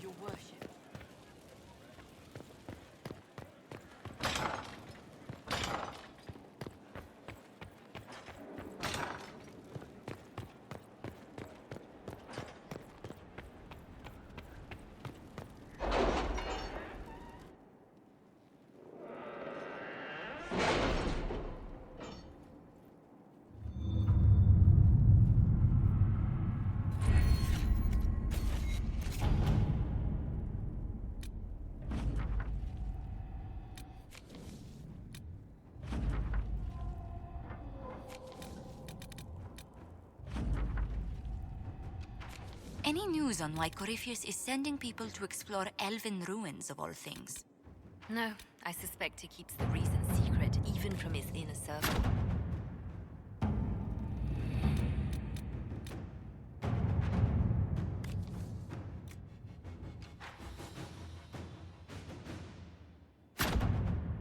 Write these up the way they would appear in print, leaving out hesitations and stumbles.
Your worship. Any news on why Corypheus is sending people to explore elven ruins of all things? No, I suspect he keeps the reason secret, even from his inner circle.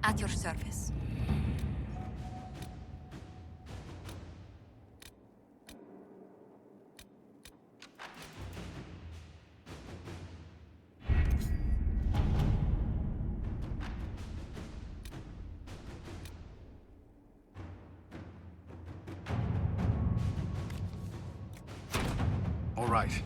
At your service. All right.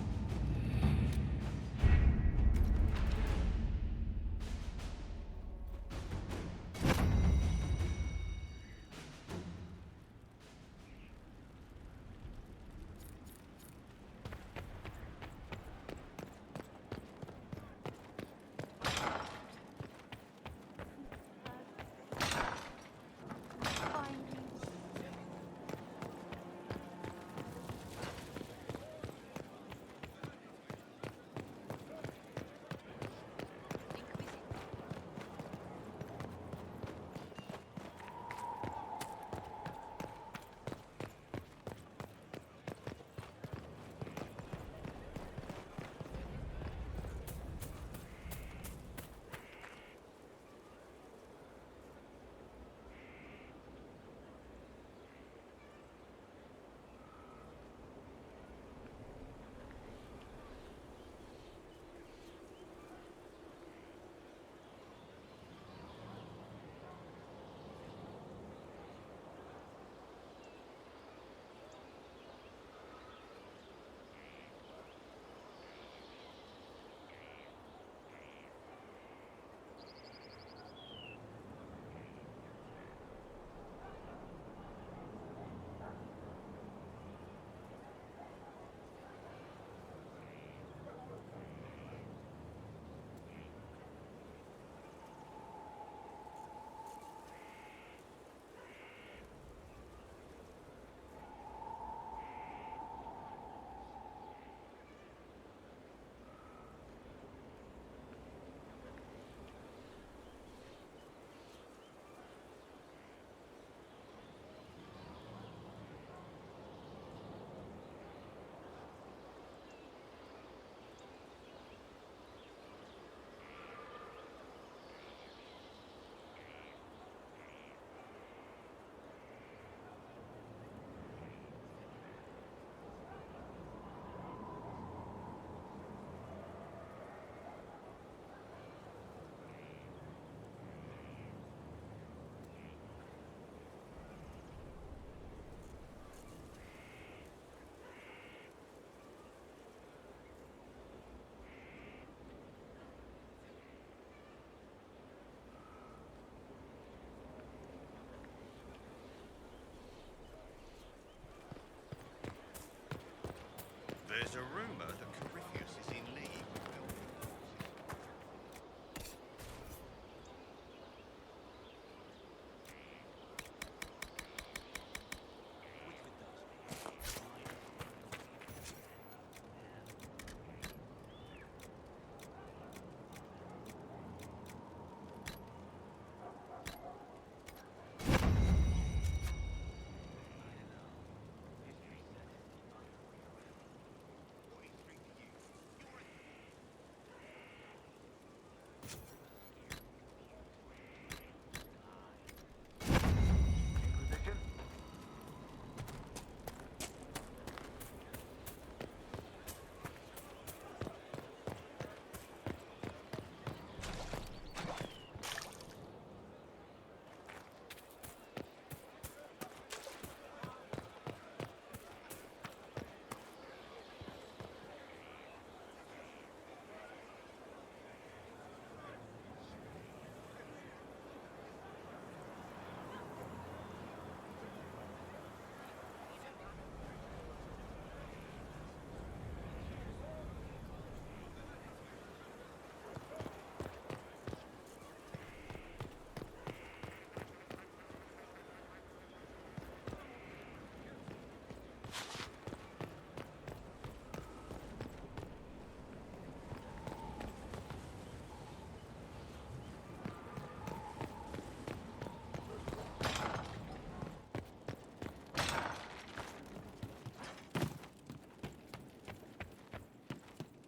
There's a rumor that Corypheus is in league with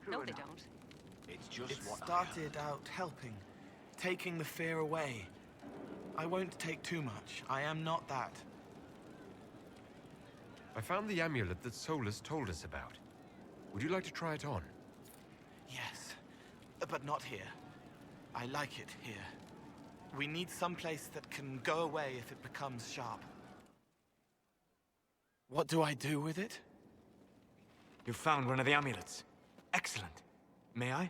No, they don't. It's just It what started out helping, taking the fear away. I won't take too much. I am not that. I found the amulet that Solus told us about. Would you like to try it on? Yes, but not here. I like it here. We need someplace that can go away if it becomes sharp. What do I do with it? You found one of the amulets. Excellent. May I?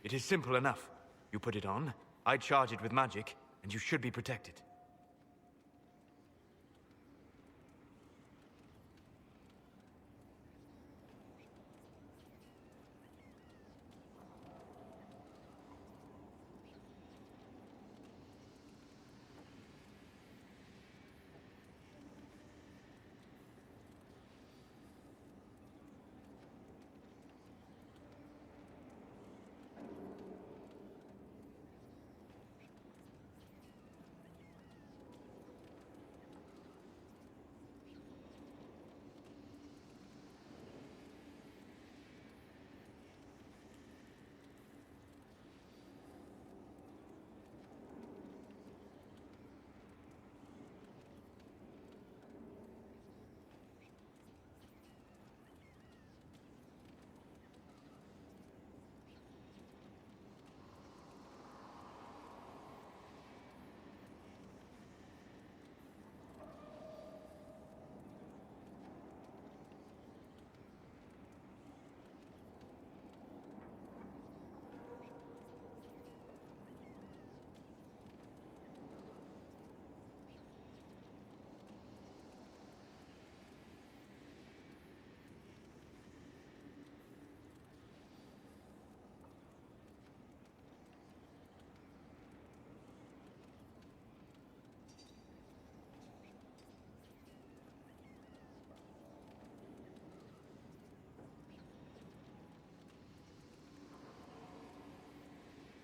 It is simple enough. You put it on, I charge it with magic, and you should be protected.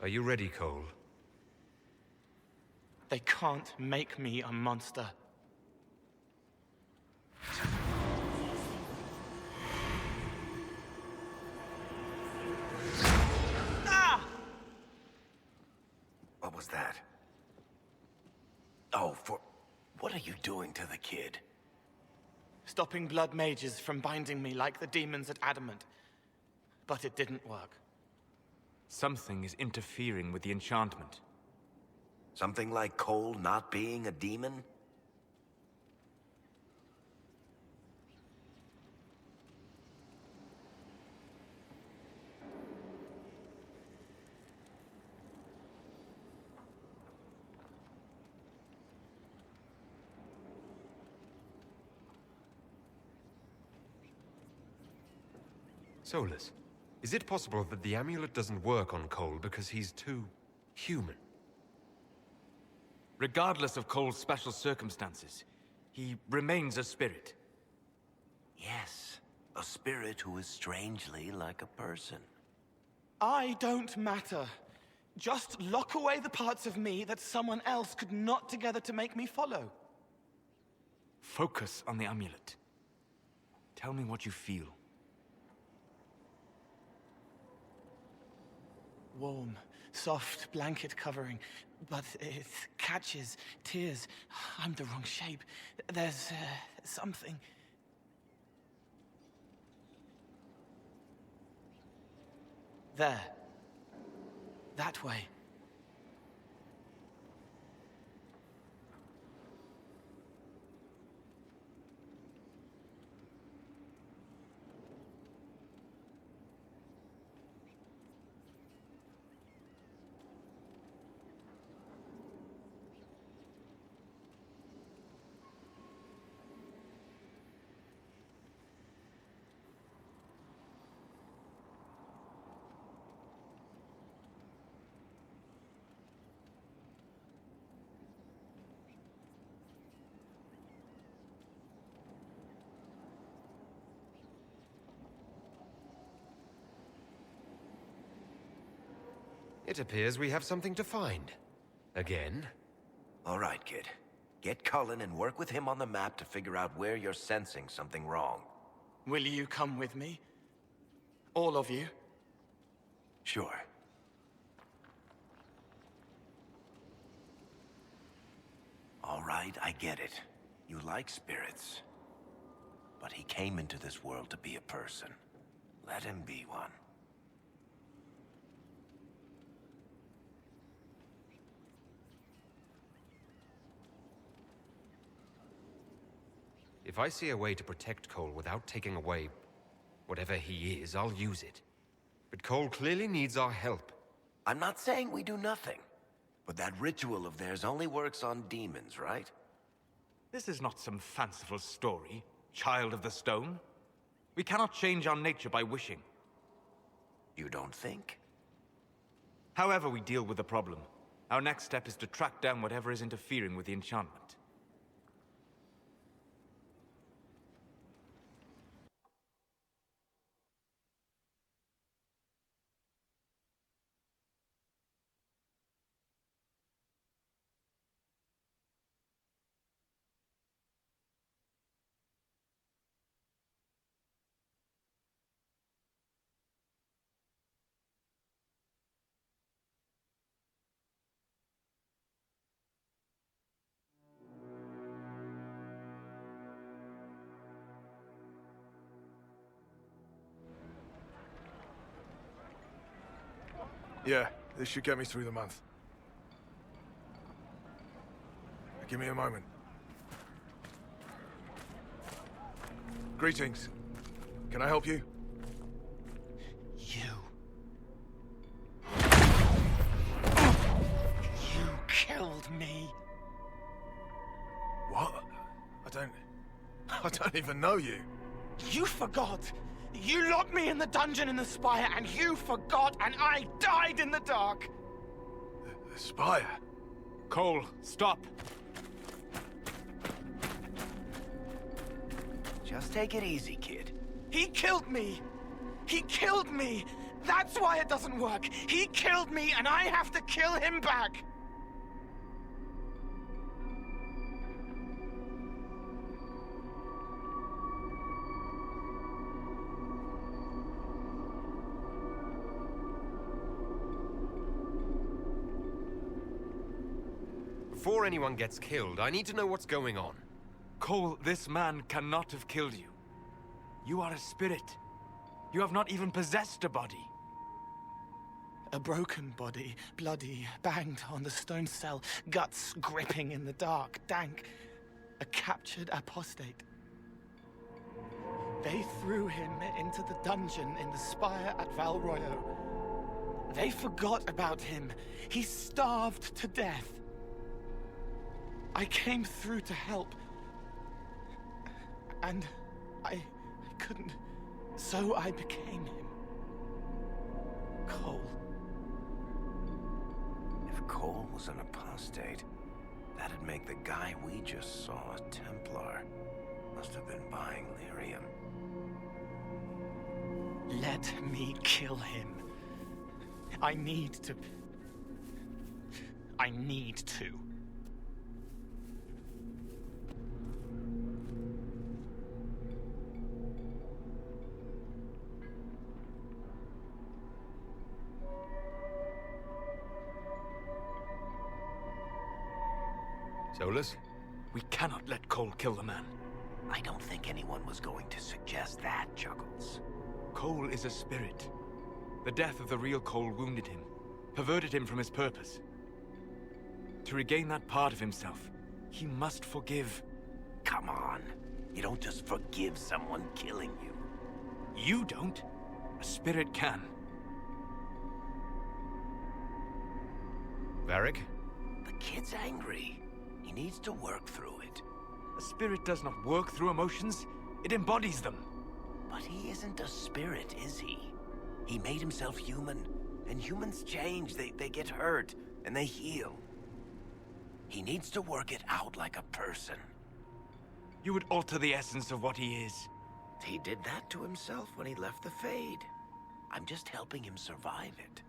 Are you ready, Cole? They can't make me a monster. What was that? Oh, what are you doing to the kid? Stopping blood mages from binding me like the demons at Adamant. But it didn't work. Something is interfering with the enchantment. Something like Cole not being a demon? Solus, is it possible that the amulet doesn't work on Cole because he's too human? Regardless of Cole's special circumstances, he remains a spirit. Yes, a spirit who is strangely like a person. I don't matter. Just lock away the parts of me that someone else could knot together to make me follow. Focus on the amulet. Tell me what you feel. Warm, soft blanket covering, but it catches tears. I'm the wrong shape. There's something. There. That way. It appears we have something to find. Again? All right, kid. Get Cullen and work with him on the map to figure out where you're sensing something wrong. Will you come with me? All of you? Sure. All right, I get it. You like spirits. But he came into this world to be a person. Let him be one. If I see a way to protect Cole without taking away whatever he is, I'll use it. But Cole clearly needs our help. I'm not saying we do nothing. But that ritual of theirs only works on demons, right? This is not some fanciful story, child of the stone. We cannot change our nature by wishing. You don't think? However we deal with the problem, our next step is to track down whatever is interfering with the enchantment. Yeah, this should get me through the month. Give me a moment. Greetings. Can I help you? You. You killed me. What? I don't even know you. You forgot. You locked me in the dungeon in the spire, and you forgot, and I died in the dark. The spire? Cole, stop! Just take it easy, kid. He killed me. He killed me. That's why it doesn't work. He killed me, and I have to kill him back. Before anyone gets killed, I need to know what's going on. Cole, this man cannot have killed you. You are a spirit. You have not even possessed a body. A broken body, bloody, banged on the stone cell, guts gripping in the dark, dank. A captured apostate. They threw him into the dungeon in the spire at Val Royo. They forgot about him. He starved to death. I came through to help. And I couldn't. So I became him. Cole. If Cole was an apostate, that'd make the guy we just saw a Templar. Must have been buying lyrium. Let me kill him. I need to. Solus? We cannot let Cole kill the man. I don't think anyone was going to suggest that, Chuckles. Cole is a spirit. The death of the real Cole wounded him, perverted him from his purpose. To regain that part of himself, he must forgive. Come on. You don't just forgive someone killing you. You don't. A spirit can. Varric? The kid's angry. He needs to work through it. A spirit does not work through emotions. It embodies them. But he isn't a spirit, is he? He made himself human. And humans change. They get hurt. And they heal. He needs to work it out like a person. You would alter the essence of what he is. He did that to himself when he left the Fade. I'm just helping him survive it.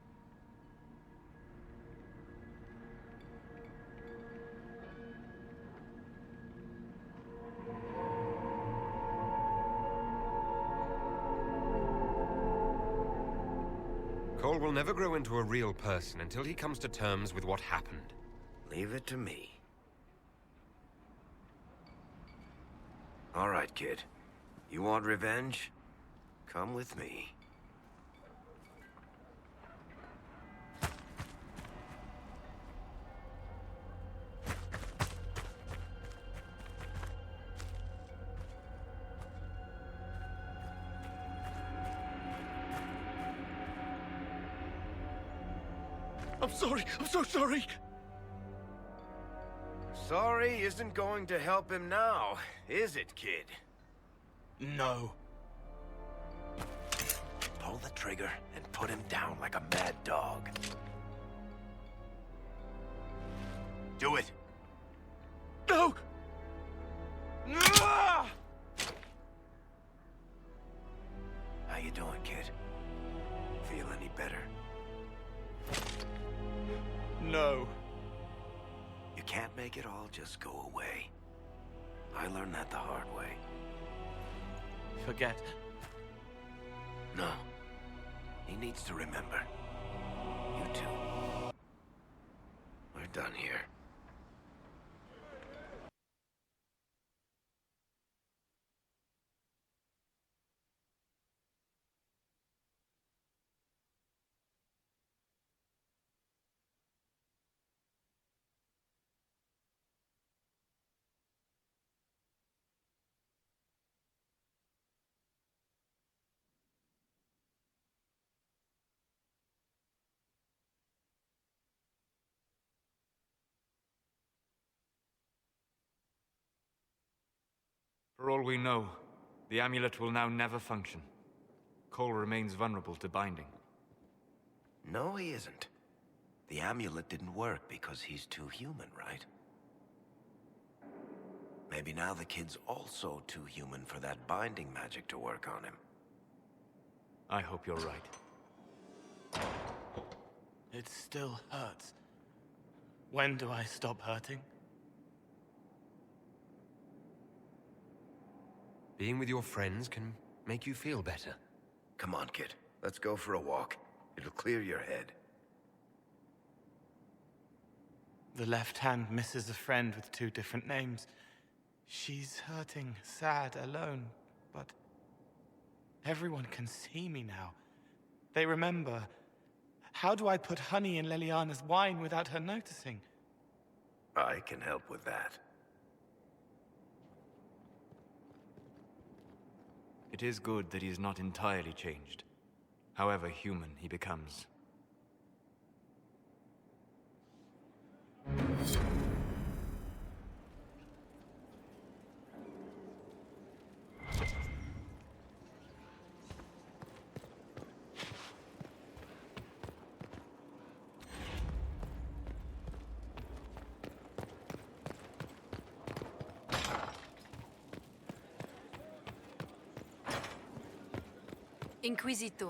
Cole will never grow into a real person until he comes to terms with what happened. Leave it to me. All right, kid. You want revenge? Come with me. I'm sorry. I'm so sorry. Sorry isn't going to help him now, is it, kid? No. Pull the trigger and put him down like a mad dog. Do it. No! Ah! How you doing, kid? Feel any better? No. You can't make it all just go away. I learned that the hard way. Forget. No. He needs to remember. You too. We're done here. For all we know, the amulet will now never function. Cole remains vulnerable to binding. No, he isn't. The amulet didn't work because he's too human, right? Maybe now the kid's also too human for that binding magic to work on him. I hope you're right. It still hurts. When do I stop hurting? Being with your friends can make you feel better. Come on, kid. Let's go for a walk. It'll clear your head. The left hand misses a friend with 2 different names. She's hurting, sad, alone, but everyone can see me now. They remember. How do I put honey in Leliana's wine without her noticing? I can help with that. It is good that he is not entirely changed, however human he becomes. Inquisitor.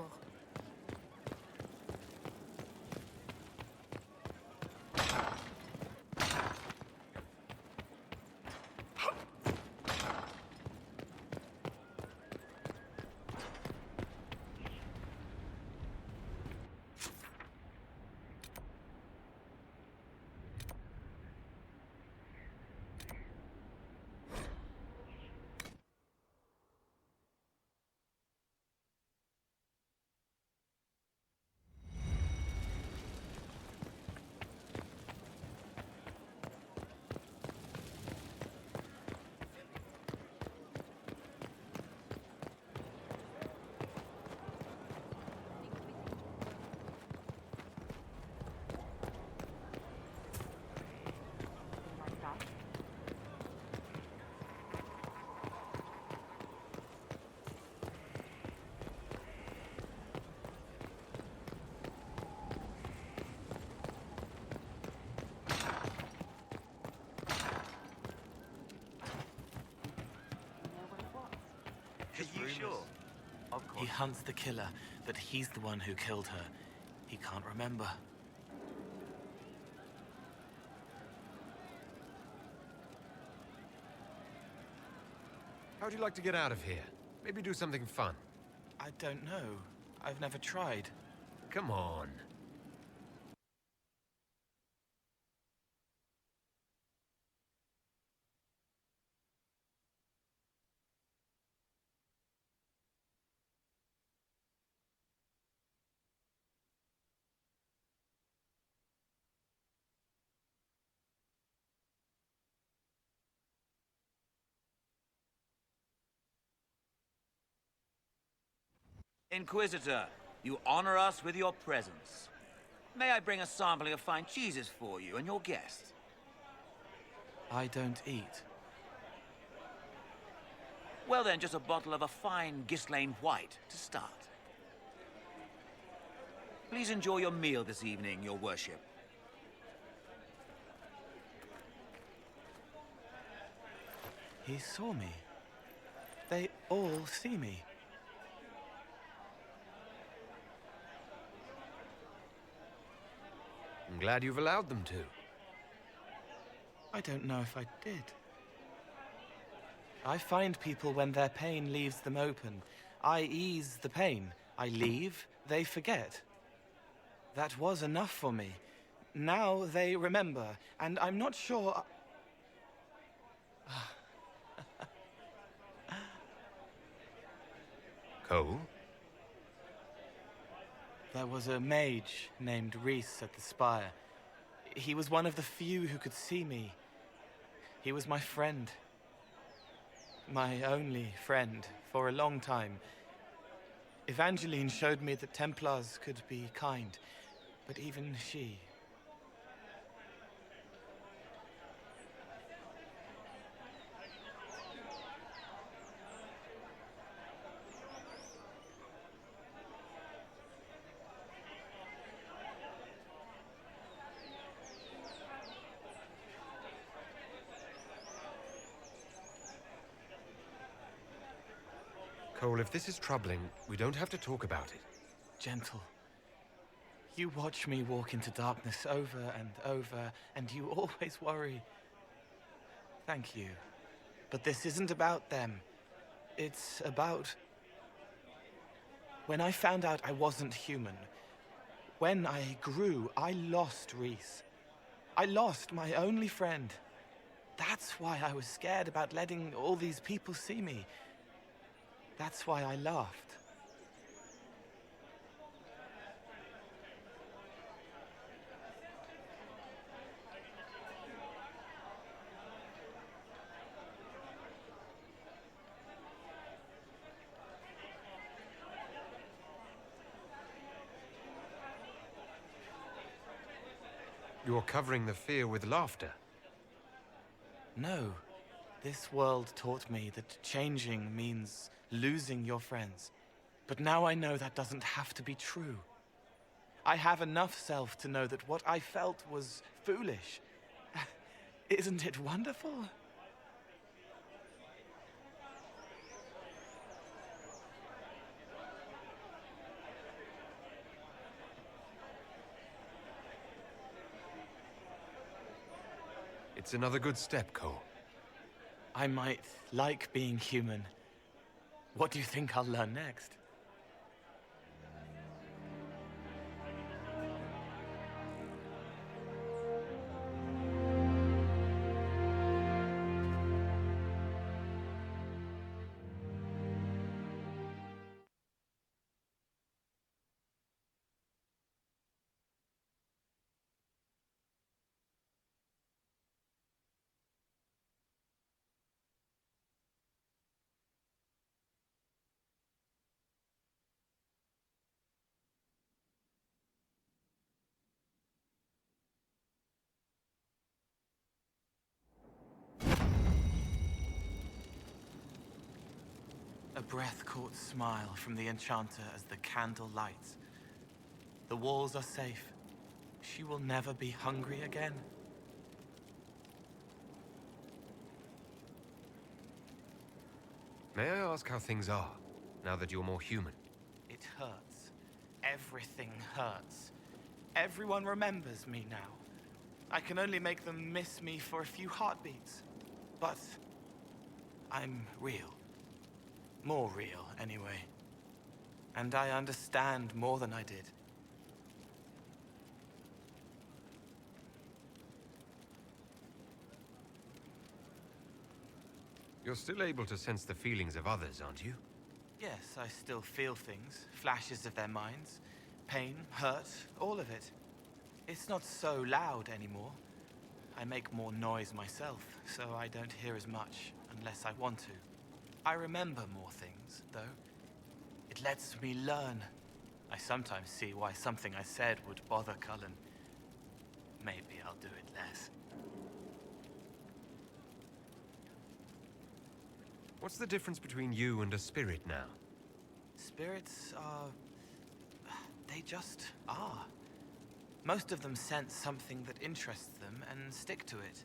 Are you sure? Of course. He hunts the killer, but he's the one who killed her. He can't remember. How'd you like to get out of here? Maybe do something fun. I don't know. I've never tried. Come on. Inquisitor, you honor us with your presence. May I bring a sampling of fine cheeses for you and your guests? I don't eat. Well then, just a bottle of a fine Gislane White to start. Please enjoy your meal this evening, your worship. He saw me. They all see me. I'm glad you've allowed them to. I don't know if I did. I find people when their pain leaves them open. I ease the pain. I leave, they forget. That was enough for me. Now they remember, and I'm not sure... Cole? There was a mage named Reese at the spire. He was one of the few who could see me. He was my friend. My only friend for a long time. Evangeline showed me that Templars could be kind, but even she... Cole, if this is troubling, we don't have to talk about it. Gentle. You watch me walk into darkness over and over, and you always worry. Thank you. But this isn't about them. It's about... When I found out I wasn't human, when I grew, I lost Reese. I lost my only friend. That's why I was scared about letting all these people see me. That's why I laughed. You're covering the fear with laughter. No. This world taught me that changing means losing your friends. But now I know that doesn't have to be true. I have enough self to know that what I felt was foolish. Isn't it wonderful? It's another good step, Cole. I might like being human. What do you think I'll learn next? A breath-caught smile from the enchanter as the candle lights. The walls are safe. She will never be hungry again. May I ask how things are, now that you're more human? It hurts. Everything hurts. Everyone remembers me now. I can only make them miss me for a few heartbeats. But I'm real. More real, anyway. And I understand more than I did. You're still able to sense the feelings of others, aren't you? Yes, I still feel things, flashes of their minds. Pain, hurt, all of it. It's not so loud anymore. I make more noise myself, so I don't hear as much unless I want to. I remember more things, though. It lets me learn. I sometimes see why something I said would bother Cullen. Maybe I'll do it less. What's the difference between you and a spirit now? Spirits are... they just are. Most of them sense something that interests them and stick to it.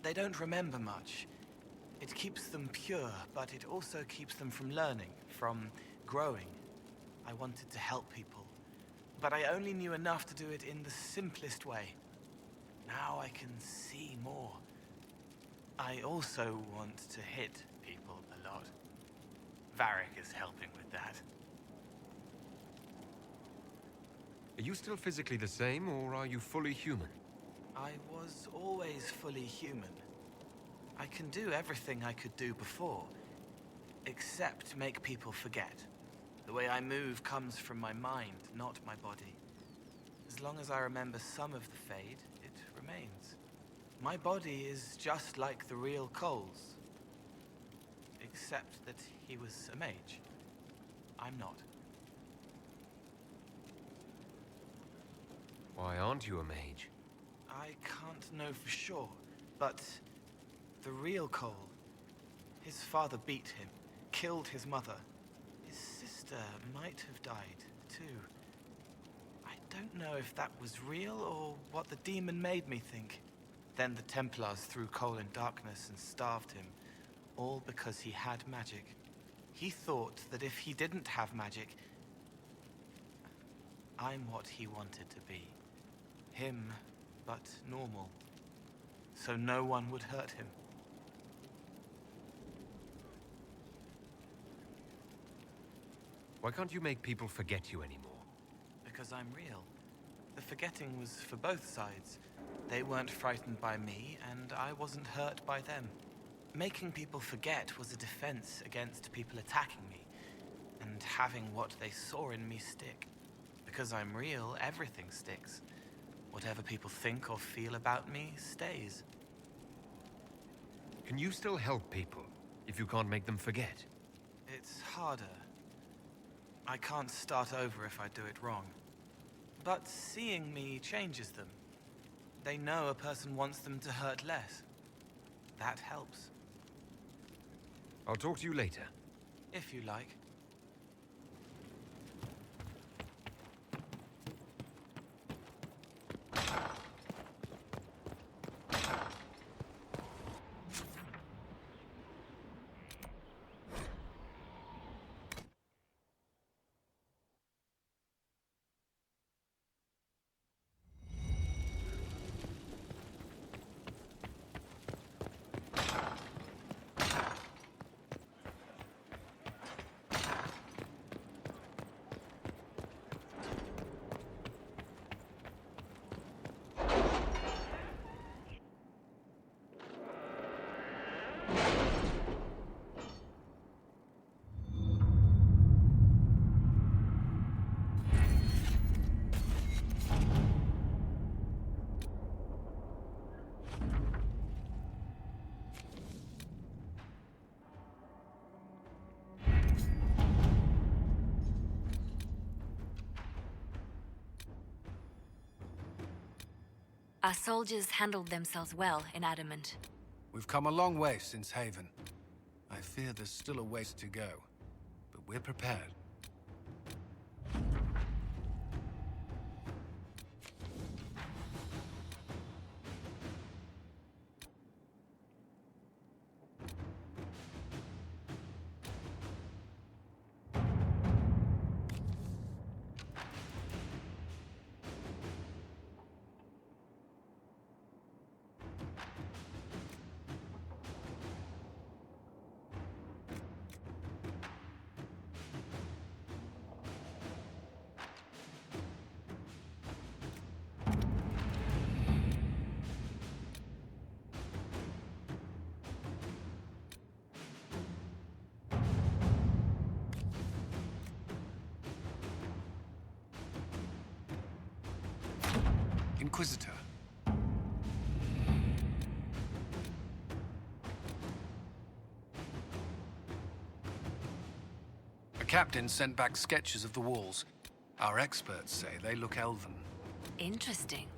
They don't remember much. It keeps them pure, but it also keeps them from learning, from growing. I wanted to help people, but I only knew enough to do it in the simplest way. Now I can see more. I also want to hit people a lot. Varric is helping with that. Are you still physically the same, or are you fully human? I was always fully human. I can do everything I could do before, except make people forget. The way I move comes from my mind, not my body. As long as I remember some of the Fade, it remains. My body is just like the real Cole's, except that he was a mage. I'm not. Why aren't you a mage? I can't know for sure, but the real Cole, his father beat him, killed his mother. His sister might have died, too. I don't know if that was real or what the demon made me think. Then the Templars threw Cole in darkness and starved him, all because he had magic. He thought that if he didn't have magic, I'm what he wanted to be. Him, but normal. So no one would hurt him. Why can't you make people forget you anymore? Because I'm real. The forgetting was for both sides. They weren't frightened by me, and I wasn't hurt by them. Making people forget was a defense against people attacking me, and having what they saw in me stick. Because I'm real, everything sticks. Whatever people think or feel about me stays. Can you still help people if you can't make them forget? It's harder. I can't start over if I do it wrong. But seeing me changes them. They know a person wants them to hurt less. That helps. I'll talk to you later. If you like. Our soldiers handled themselves well in Adamant. We've come a long way since Haven. I fear there's still a ways to go, but we're prepared. Inquisitor. The captain sent back sketches of the walls. Our experts say they look elven. Interesting.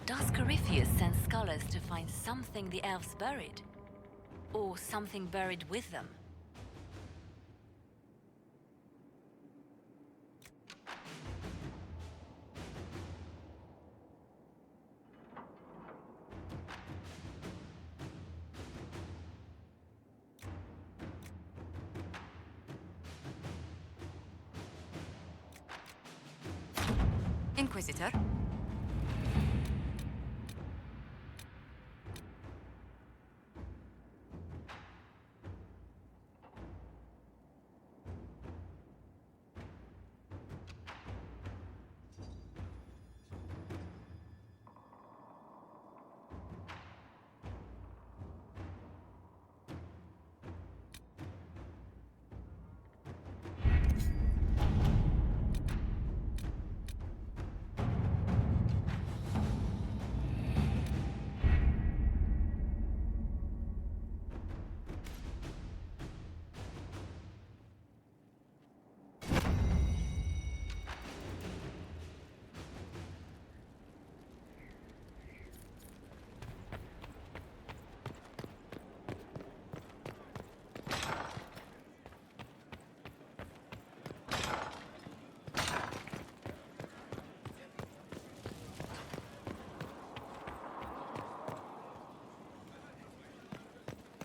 Does Corypheus send scholars to find something the elves buried? Or something buried with them? Inquisitor.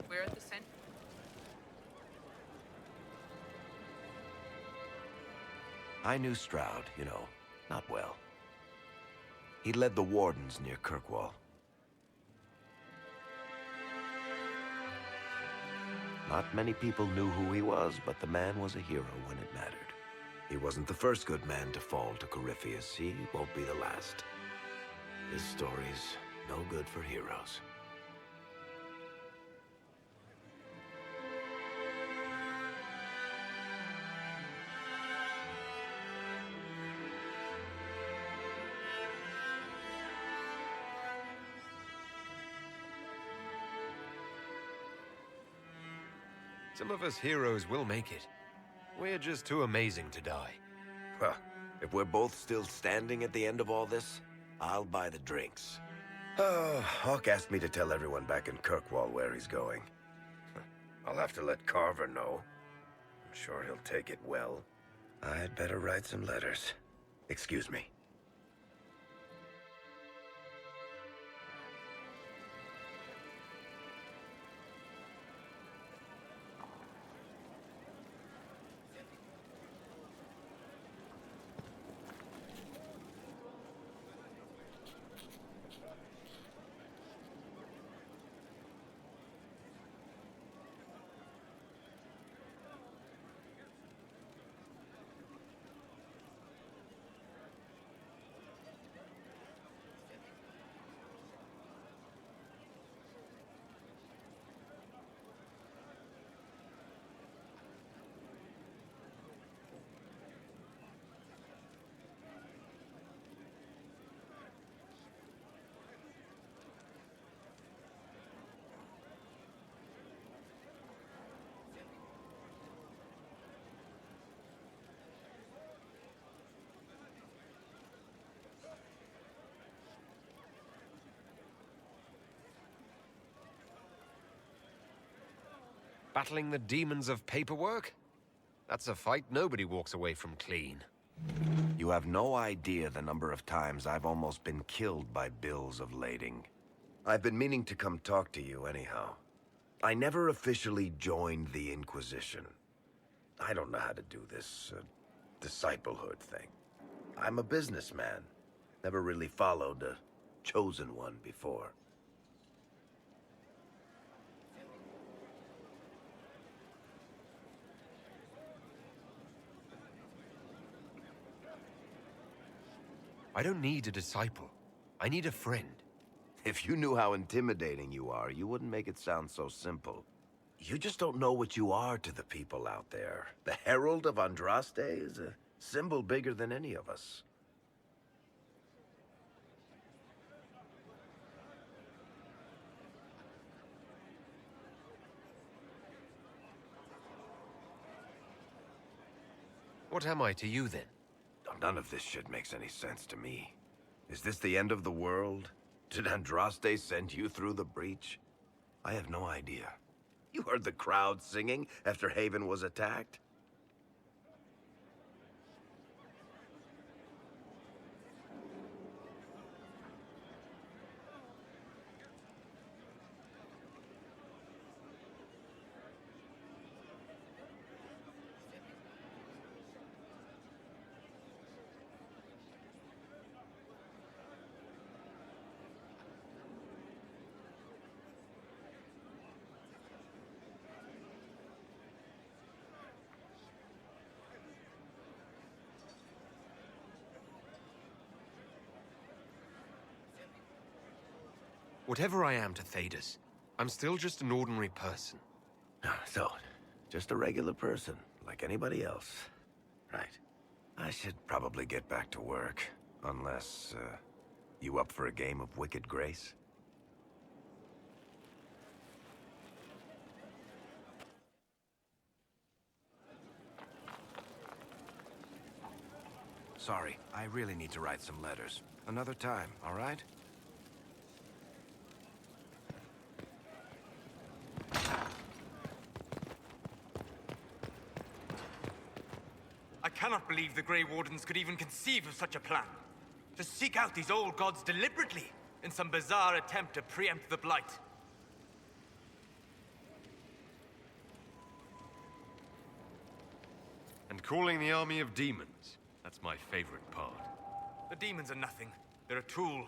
We're at the center. I knew Stroud, you know, not well. He led the Wardens near Kirkwall. Not many people knew who he was, but the man was a hero when it mattered. He wasn't the first good man to fall to Corypheus. He won't be the last. This story's no good for heroes. Some of us heroes will make it. We're just too amazing to die. Well, if we're both still standing at the end of all this, I'll buy the drinks. Hawk asked me to tell everyone back in Kirkwall where he's going. I'll have to let Carver know. I'm sure he'll take it well. I'd better write some letters. Excuse me. Battling the demons of paperwork? That's a fight nobody walks away from clean. You have no idea the number of times I've almost been killed by bills of lading. I've been meaning to come talk to you anyhow. I never officially joined the Inquisition. I don't know how to do this disciplehood thing. I'm a businessman. Never really followed a chosen one before. I don't need a disciple. I need a friend. If you knew how intimidating you are, you wouldn't make it sound so simple. You just don't know what you are to the people out there. The Herald of Andraste is a symbol bigger than any of us. What am I to you, then? None of this shit makes any sense to me. Is this the end of the world? Did Andraste send you through the breach? I have no idea. You heard the crowd singing after Haven was attacked? Whatever I am to Thedas, I'm still just an ordinary person. So, just a regular person, like anybody else. Right. I should probably get back to work. Unless, you up for a game of Wicked Grace? Sorry, I really need to write some letters. Another time, all right? I cannot believe the Grey Wardens could even conceive of such a plan. To seek out these old gods deliberately, in some bizarre attempt to preempt the Blight. And calling the army of demons. That's my favorite part. The demons are nothing. They're a tool.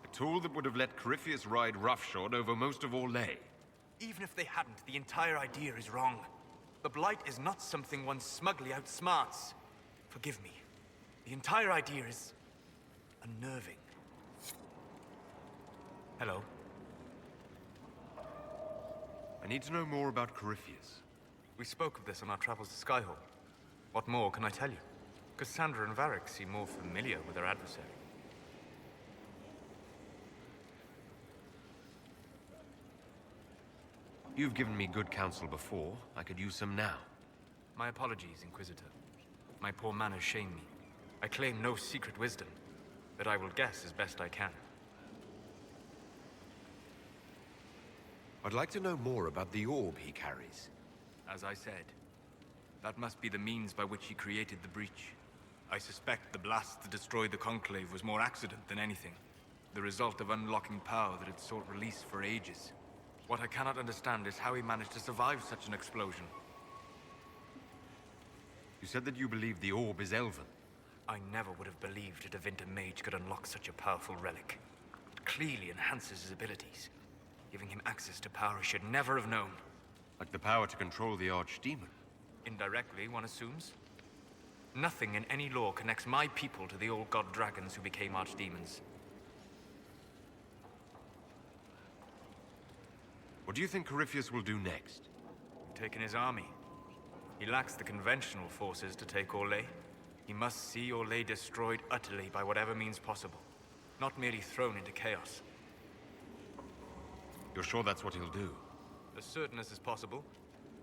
A tool that would have let Corypheus ride roughshod over most of Orlais. Even if they hadn't, the entire idea is wrong. The Blight is not something one smugly outsmarts. Forgive me. The entire idea is unnerving. Hello? I need to know more about Corypheus. We spoke of this on our travels to Skyhall. What more can I tell you? Cassandra and Varric seem more familiar with their adversary. You've given me good counsel before. I could use some now. My apologies, Inquisitor. My poor manners shame me. I claim no secret wisdom, but I will guess as best I can. I'd like to know more about the orb he carries. As I said, that must be the means by which he created the breach. I suspect the blast that destroyed the Conclave was more accident than anything. The result of unlocking power that had sought release for ages. What I cannot understand is how he managed to survive such an explosion. You said that you believe the orb is elven. I never would have believed a Devinter mage could unlock such a powerful relic. It clearly enhances his abilities, giving him access to power he should never have known. Like the power to control the Archdemon. Indirectly, one assumes. Nothing in any law connects my people to the old god dragons who became archdemons. What do you think Corypheus will do next? Taken his army. He lacks the conventional forces to take Orlais. He must see Orlais destroyed utterly by whatever means possible, not merely thrown into chaos. You're sure that's what he'll do? As certain as is possible,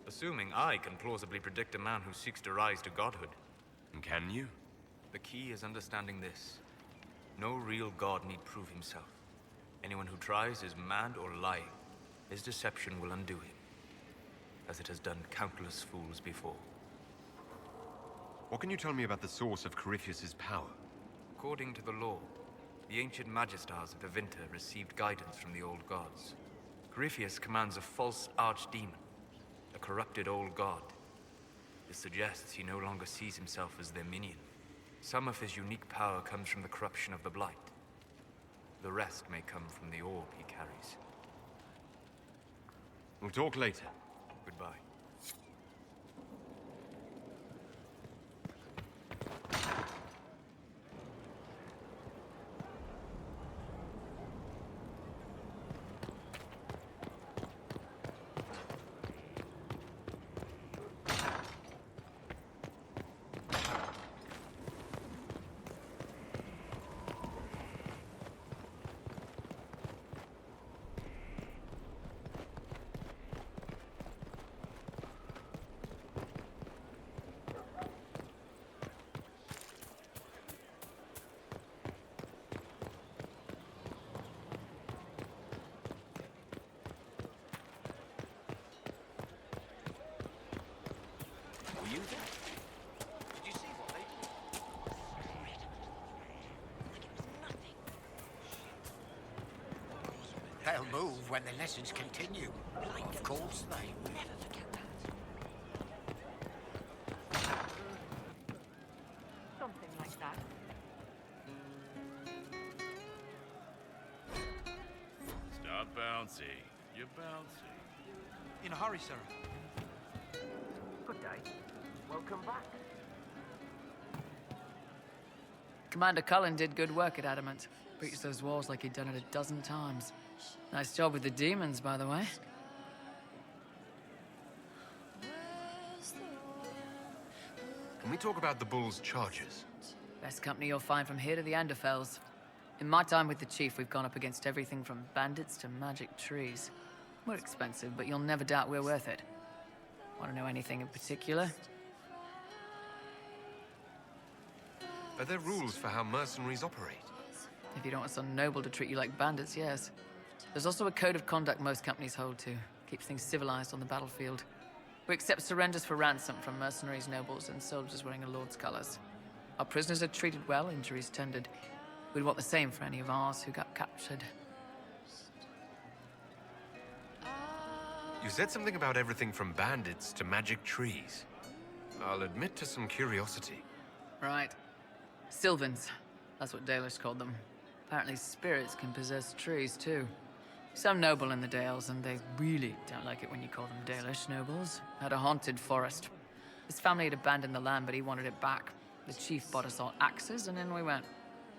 assuming I can plausibly predict a man who seeks to rise to godhood. And can you? The key is understanding this. No real god need prove himself. Anyone who tries is mad or lying. His deception will undo him, as it has done countless fools before. What can you tell me about the source of Corypheus's power? According to the law, the ancient Magistars of the Vinter received guidance from the old gods. Corypheus commands a false archdemon, a corrupted old god. This suggests he no longer sees himself as their minion. Some of his unique power comes from the corruption of the Blight. The rest may come from the orb he carries. We'll talk later. Goodbye. move when the lessons continue. Of course they will. Something like that. Stop bouncing. You're bouncing. In a hurry, sir. Good day. Welcome back. Commander Cullen did good work at Adamant. Breached those walls like he'd done it a dozen times. Nice job with the demons, by the way. Can we talk about the Bull's charges? Best company you'll find from here to the Anderfells. In my time with the Chief, we've gone up against everything from bandits to magic trees. We're expensive, but you'll never doubt we're worth it. Want to know anything in particular? Are there rules for how mercenaries operate? If you don't want some noble to treat you like bandits, yes. There's also a code of conduct most companies hold to. Keeps things civilized on the battlefield. We accept surrenders for ransom from mercenaries, nobles, and soldiers wearing a lord's colors. Our prisoners are treated well, injuries tended. We'd want the same for any of ours who got captured. You said something about everything from bandits to magic trees. I'll admit to some curiosity. Right. Sylvans. That's what Dalish called them. Apparently spirits can possess trees, too. Some noble in the Dales, and they really don't like it when you call them Dalish nobles, had a haunted forest. His family had abandoned the land, but he wanted it back. The chief bought us all axes, and in we went.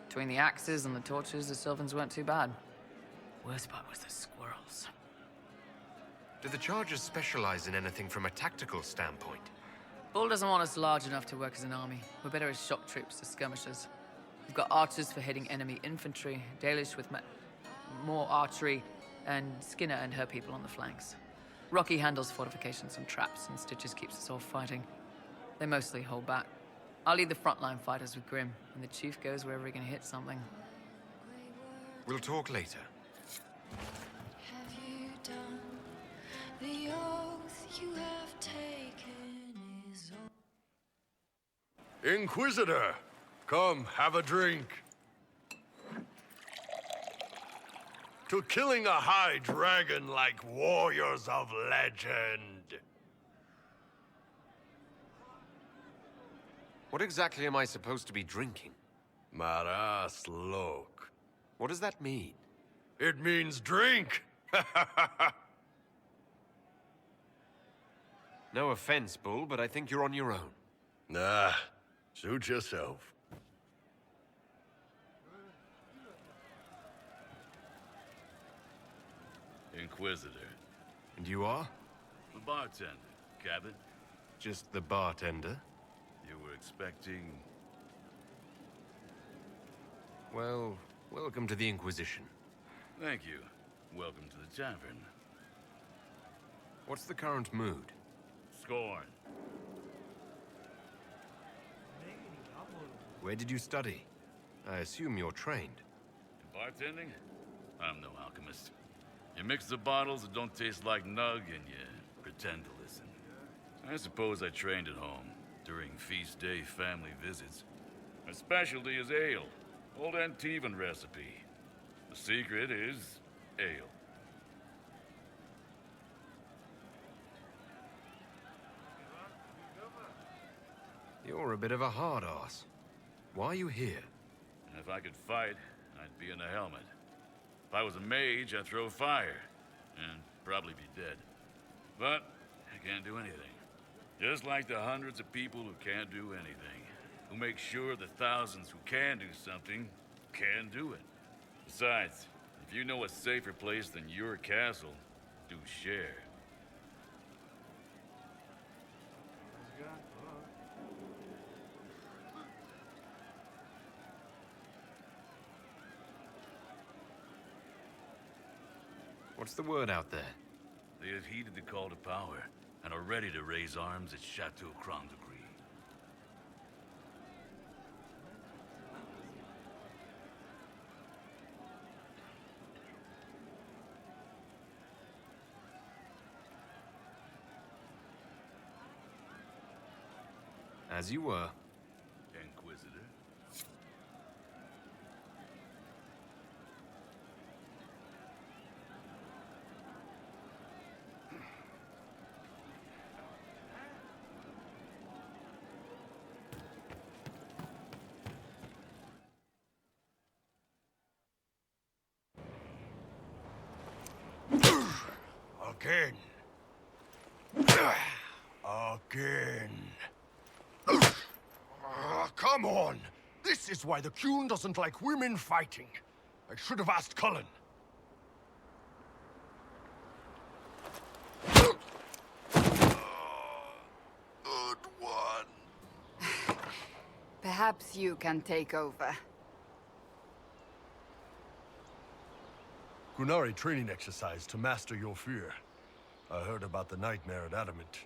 Between the axes and the torches, the Sylvans weren't too bad. Worst part was the squirrels. Do the chargers specialize in anything from a tactical standpoint? Bull doesn't want us large enough to work as an army. We're better as shock troops to skirmishers. We've got archers for hitting enemy infantry, Dalish with more archery, and Skinner and her people on the flanks. Rocky handles fortifications and traps, and Stitches keeps us all fighting. They mostly hold back. I'll lead the frontline fighters with Grim, and the chief goes wherever he can hit something. We'll talk later. Have you done the oath you have taken is Inquisitor, come have a drink. To killing a high dragon like warriors of legend. What exactly am I supposed to be drinking? Maras lok. What does that mean? It means drink. No offense, Bull, but I think you're on your own. Nah, suit yourself. Inquisitor. And you are? The bartender. Cabin? Just the bartender? You were expecting... Well, welcome to the Inquisition. Thank you. Welcome to the tavern. What's the current mood? Scorn. Where did you study? I assume you're trained. In bartending? I'm no alchemist. You mix the bottles that don't taste like nug and you pretend to listen. I suppose I trained at home, during feast day family visits. My specialty is ale. Old Antivan recipe. The secret is ale. You're a bit of a hard-ass. Why are you here? And if I could fight, I'd be in a helmet. If I was a mage, I'd throw fire. And probably be dead. But I can't do anything. Just like the hundreds of people who can't do anything. Who make sure the thousands who can do something can do it. Besides, if you know a safer place than your castle, do share. What's the word out there? They have heeded the call to power and are ready to raise arms at Chateau Crown de Gris. As you were. Inquisitor. Again. Again. Come on! This is why the Qun doesn't like women fighting. I should have asked Cullen. Good one. Perhaps you can take over. Qunari training exercise to master your fear. I heard about the nightmare at Adamant.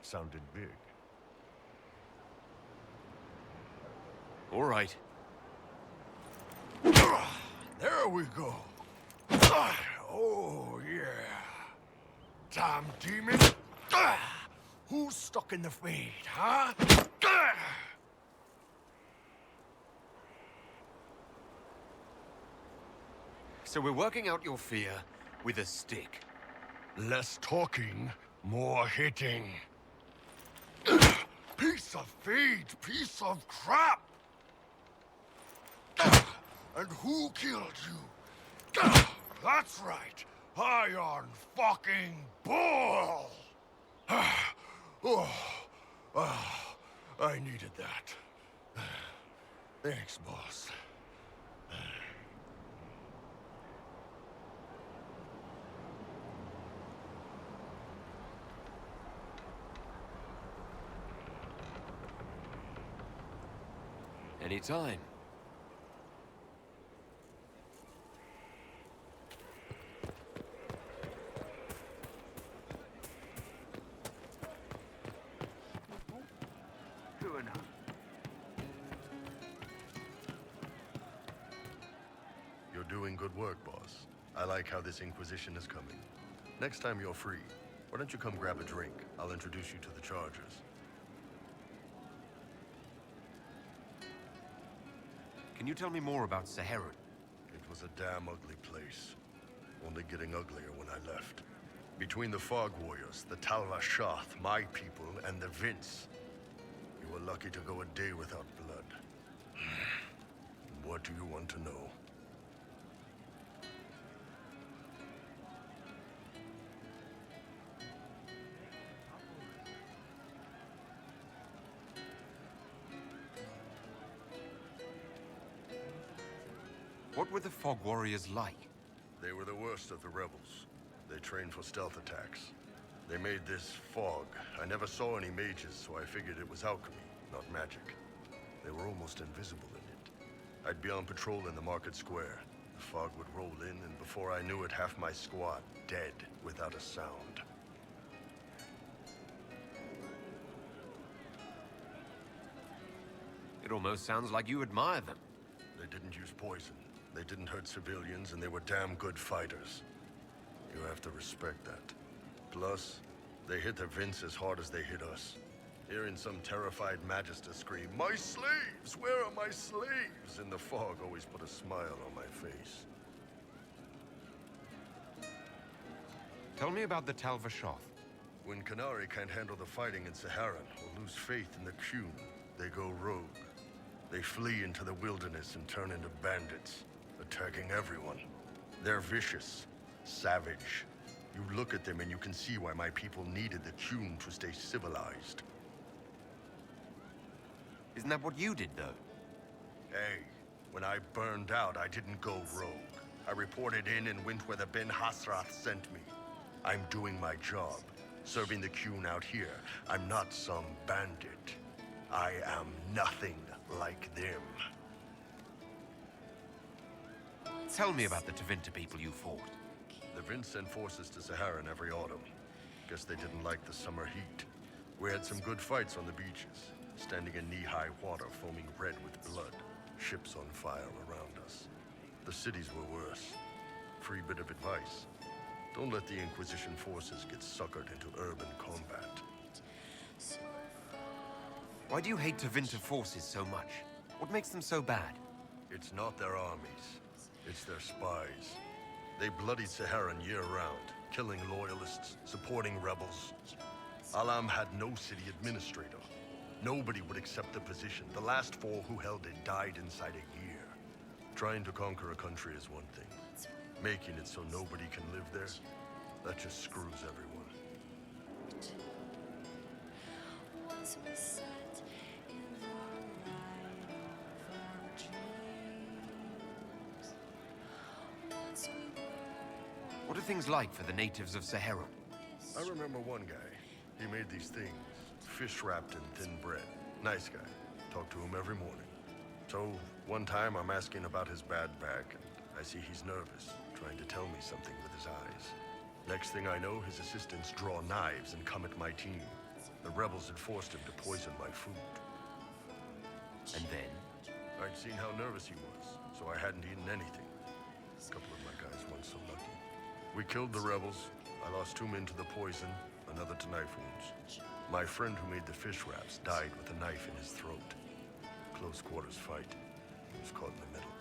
Sounded big. All right. There we go. Oh, yeah. Damn demon. Who's stuck in the fade, huh? So we're working out your fear with a stick. Less talking, more hitting. Piece of feed, piece of crap! And who killed you? That's right, Iron fucking Bull! I needed that. Thanks, boss. Anytime. You're doing good work, boss. I like how this Inquisition is coming. Next time you're free, why don't you come grab a drink? I'll introduce you to the Chargers. Can you tell me more about Saharan? It was a damn ugly place. Only getting uglier when I left. Between the Fog Warriors, the Talva Shoth, my people, and the Vince. You were lucky to go a day without blood. What do you want to know? What were the Fog Warriors like? They were the worst of the rebels. They trained for stealth attacks. They made this fog. I never saw any mages, so I figured it was alchemy, not magic. They were almost invisible in it. I'd be on patrol in the market square. The fog would roll in, and before I knew it, half my squad dead without a sound. It almost sounds like you admire them. They didn't use poison. They didn't hurt civilians, and they were damn good fighters. You have to respect that. Plus, they hit the Vince as hard as they hit us. Hearing some terrified Magister scream, "My slaves! Where are my slaves?" in the fog always put a smile on my face. Tell me about the Talva Shoth. When Qunari can't handle the fighting in Saharan or lose faith in the Qun, they go rogue. They flee into the wilderness and turn into bandits, attacking everyone. They're vicious, savage. You look at them and you can see why my people needed the Qun to stay civilized. Isn't that what you did, though? Hey, when I burned out, I didn't go rogue. I reported in and went where the Ben Hasrath sent me. I'm doing my job, serving the Qun out here. I'm not some bandit. I am nothing like them. Tell me about the Tevinter people you fought. The Vince sent forces to Saharan every autumn. Guess they didn't like the summer heat. We had some good fights on the beaches, standing in knee-high water foaming red with blood, ships on fire around us. The cities were worse. Free bit of advice. Don't let the Inquisition forces get suckered into urban combat. Why do you hate Tevinter forces so much? What makes them so bad? It's not their armies. It's their spies. They bloodied Saharan year-round, killing loyalists, supporting rebels. Alam had no city administrator. Nobody would accept the position. The last 4 who held it died inside a year. Trying to conquer a country is one thing. Making it so nobody can live there, That just screws everyone. Once we sat in the light of our dreams. Once we were. What are things like for the natives of Sahara? I remember one guy. He made these things, fish wrapped in thin bread. Nice guy. Talked to him every morning. So, one time I'm asking about his bad back, and I see he's nervous, trying to tell me something with his eyes. Next thing I know, his assistants draw knives and come at my team. The rebels had forced him to poison my food. And then? I'd seen how nervous he was, so I hadn't eaten anything. A couple of my guys weren't so lucky. We killed the rebels. I lost 2 men to the poison, another to knife wounds. My friend who made the fish wraps died with a knife in his throat. Close quarters fight. He was caught in the middle.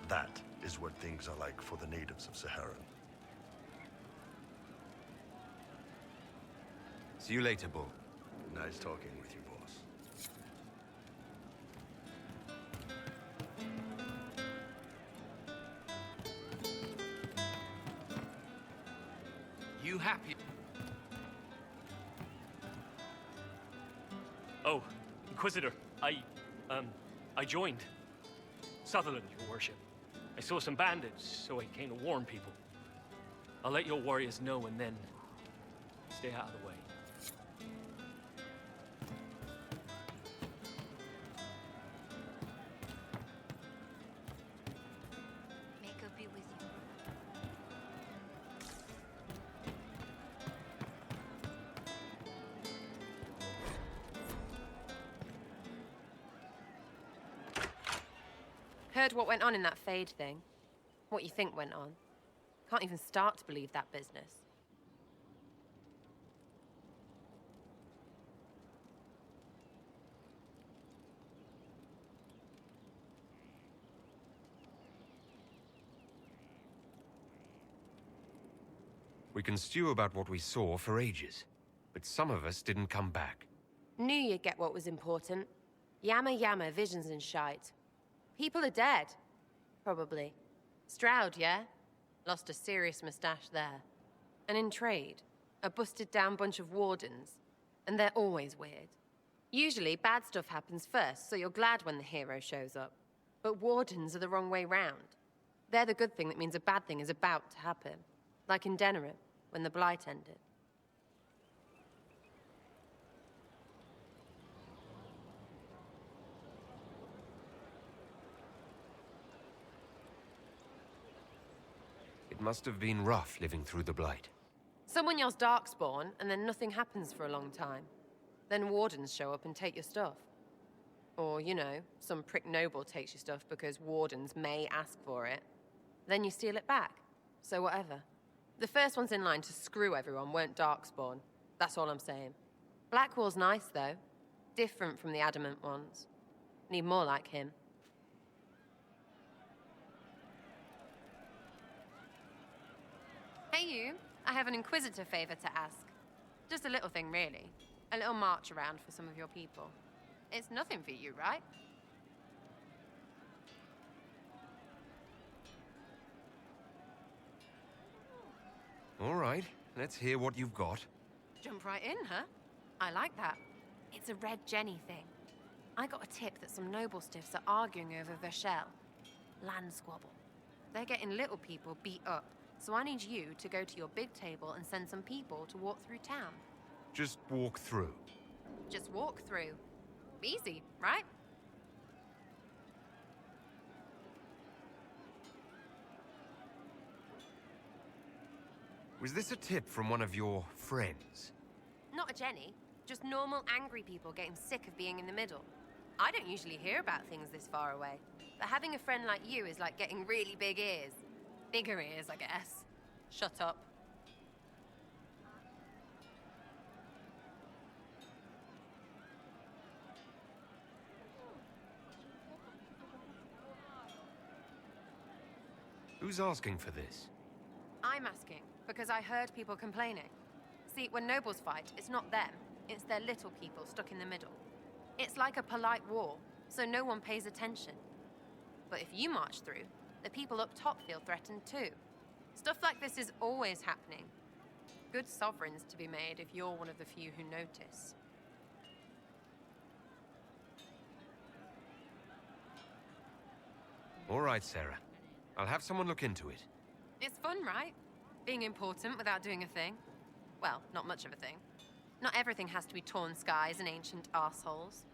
That is what things are like for the natives of Sahara. See you later, Bull. Nice talking with you, boss. You happy? Oh, Inquisitor, I joined. Sutherland, your worship. I saw some bandits, so I came to warn people. I'll let your warriors know and then stay out of the way. May God be with you. Heard what went on in that Fade thing. What you think went on. Can't even start to believe that business. We can stew about what we saw for ages, but some of us didn't come back. Knew you'd get what was important. Yammer yammer, visions and shite. People are dead. Probably. Stroud, yeah? Lost a serious moustache there. And in trade, a busted down bunch of wardens. And they're always weird. Usually, bad stuff happens first, so you're glad when the hero shows up. But wardens are the wrong way round. They're the good thing that means a bad thing is about to happen. Like in Denerim, when the Blight ended. It must have been rough living through the Blight. Someone yells Darkspawn, and then nothing happens for a long time. Then wardens show up and take your stuff. Or, you know, some prick noble takes your stuff because wardens may ask for it. Then you steal it back. So whatever. The first ones in line to screw everyone weren't Darkspawn. That's all I'm saying. Blackwall's nice, though. Different from the Adamant ones. Need more like him. Hey you, I have an Inquisitor favor to ask. Just a little thing, really. A little march around for some of your people. It's nothing for you, right? All right, let's hear what you've got. Jump right in, huh? I like that. It's a Red Jenny thing. I got a tip that some noble stiffs are arguing over Verschel. Land squabble. They're getting little people beat up, so I need you to go to your big table and send some people to walk through town. Just walk through. Just walk through. Easy, right? Was this a tip from one of your friends? Not a Jenny. Just normal angry people getting sick of being in the middle. I don't usually hear about things this far away. But having a friend like you is like getting really big ears. Bigger ears, I guess. Shut up. Who's asking for this? I'm asking, because I heard people complaining. See, when nobles fight, it's not them. It's their little people stuck in the middle. It's like a polite war, so no one pays attention. But if you march through, the people up top feel threatened too. Stuff like this is always happening. Good sovereigns to be made if you're one of the few who notice. All right, Sarah. I'll have someone look into it. It's fun, right? Being important without doing a thing. Well, not much of a thing. Not everything has to be torn skies and ancient arseholes.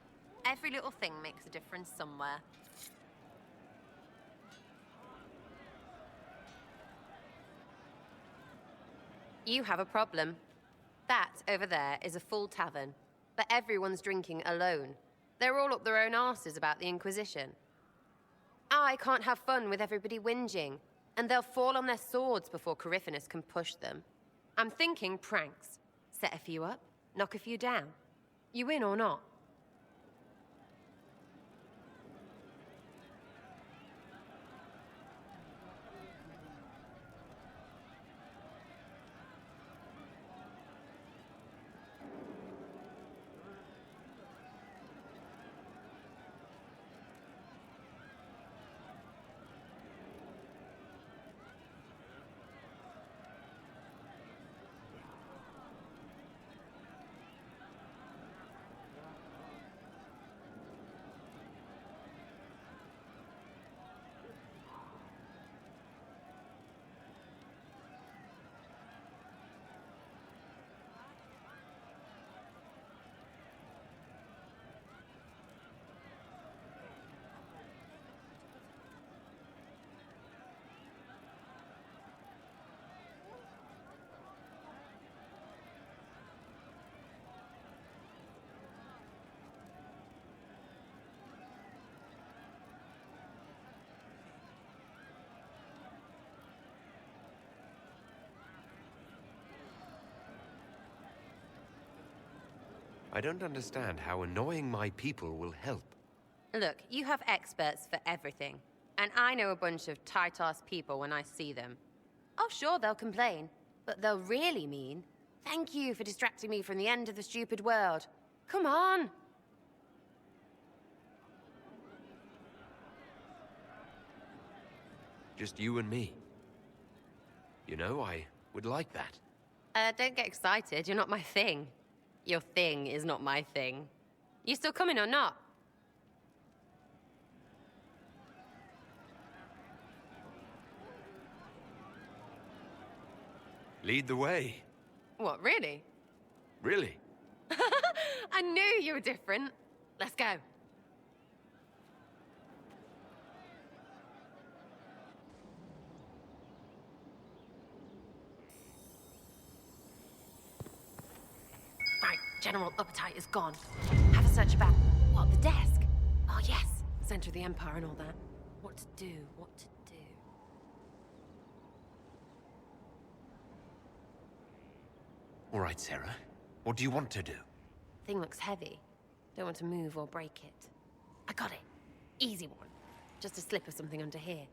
Every little thing makes a difference somewhere. You have a problem. That over there is a full tavern, but everyone's drinking alone. They're all up their own arses about the Inquisition. I can't have fun with everybody whinging, and they'll fall on their swords before Corypheus can push them. I'm thinking pranks. Set a few up, knock a few down. You win or not? I don't understand how annoying my people will help. Look, you have experts for everything. And I know a bunch of tight-ass people when I see them. Oh, sure, they'll complain. But they'll really mean, thank you for distracting me from the end of the stupid world. Come on! Just you and me. You know, I would like that. Don't get excited. You're not my thing. Your thing is not my thing. You still coming or not? Lead the way. What, really? Really? I knew you were different. Let's go. Right, general appetite is gone. Have a search about... What, the desk? Oh, yes. Center of the Empire and all that. What to do, what to do. All right, Sarah. What do you want to do? Thing looks heavy. Don't want to move or break it. I got it. Easy one. Just a slip of something under here.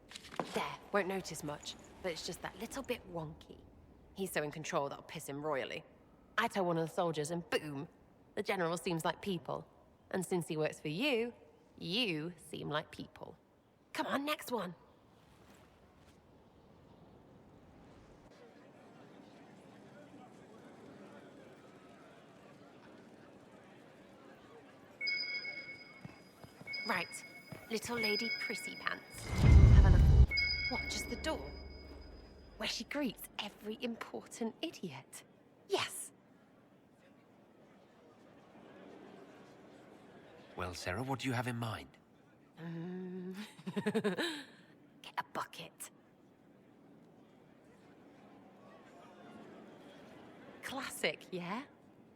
There, won't notice much, but it's just that little bit wonky. He's so in control that'll piss him royally. I tell one of the soldiers and boom, the general seems like people. And since he works for you, you seem like people. Come on, next one. Right. Little Lady Prissy Pants. Have a look. What, just the door? Where she greets every important idiot. Yes! Well, Sarah, what do you have in mind? Get a bucket. Classic, yeah?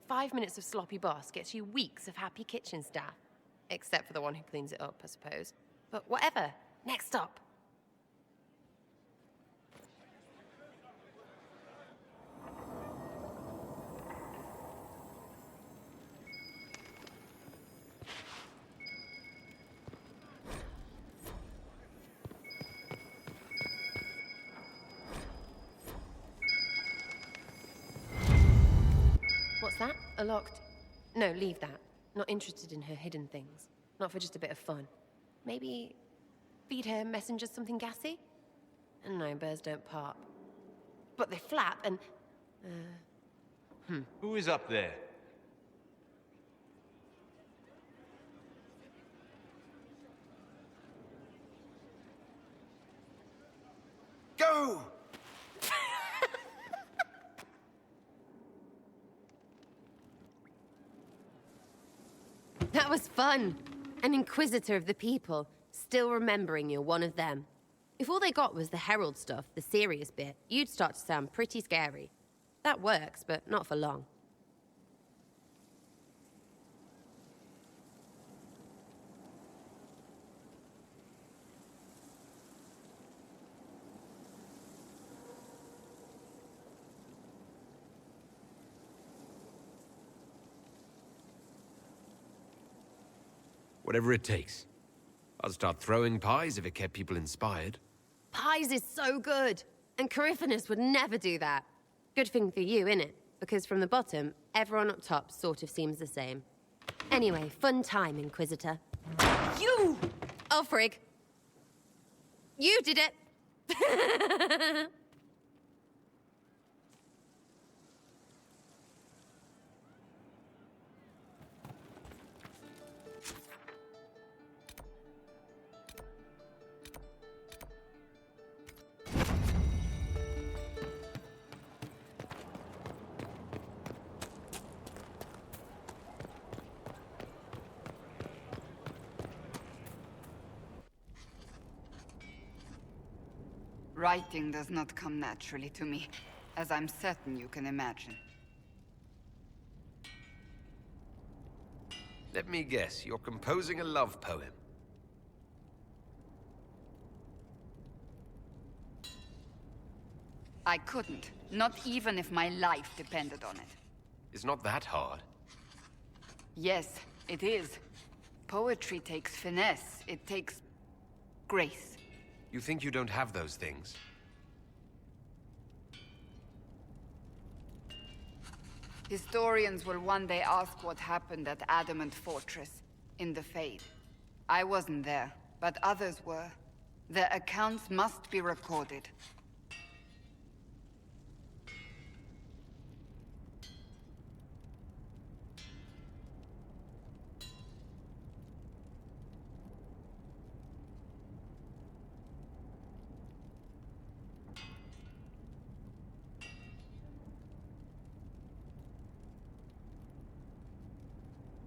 5 minutes of sloppy boss gets you weeks of happy kitchen staff. Except for the one who cleans it up, I suppose. But whatever. Next up. What's that? A locked... No, leave that. Not interested in her hidden things. Not for just a bit of fun. Maybe feed her messengers something gassy? No, birds don't pop. But they flap and... Who is up there? Go! That was fun. An inquisitor of the people, still remembering you're one of them. If all they got was the herald stuff, the serious bit, you'd start to sound pretty scary. That works, but not for long. Whatever it takes. I'll start throwing pies if it kept people inspired. Pies is so good, and Coryphanus would never do that. Good thing for you, innit? Because from the bottom, everyone up top sort of seems the same. Anyway, fun time, Inquisitor. You! Oh, frig. You did it! Writing does not come naturally to me, as I'm certain you can imagine. Let me guess, you're composing a love poem. I couldn't, not even if my life depended on it. It's not that hard. Yes, it is. Poetry takes finesse, it takes grace. You think you don't have those things? Historians will one day ask what happened at Adamant Fortress, in the Fade. I wasn't there, but others were. Their accounts must be recorded.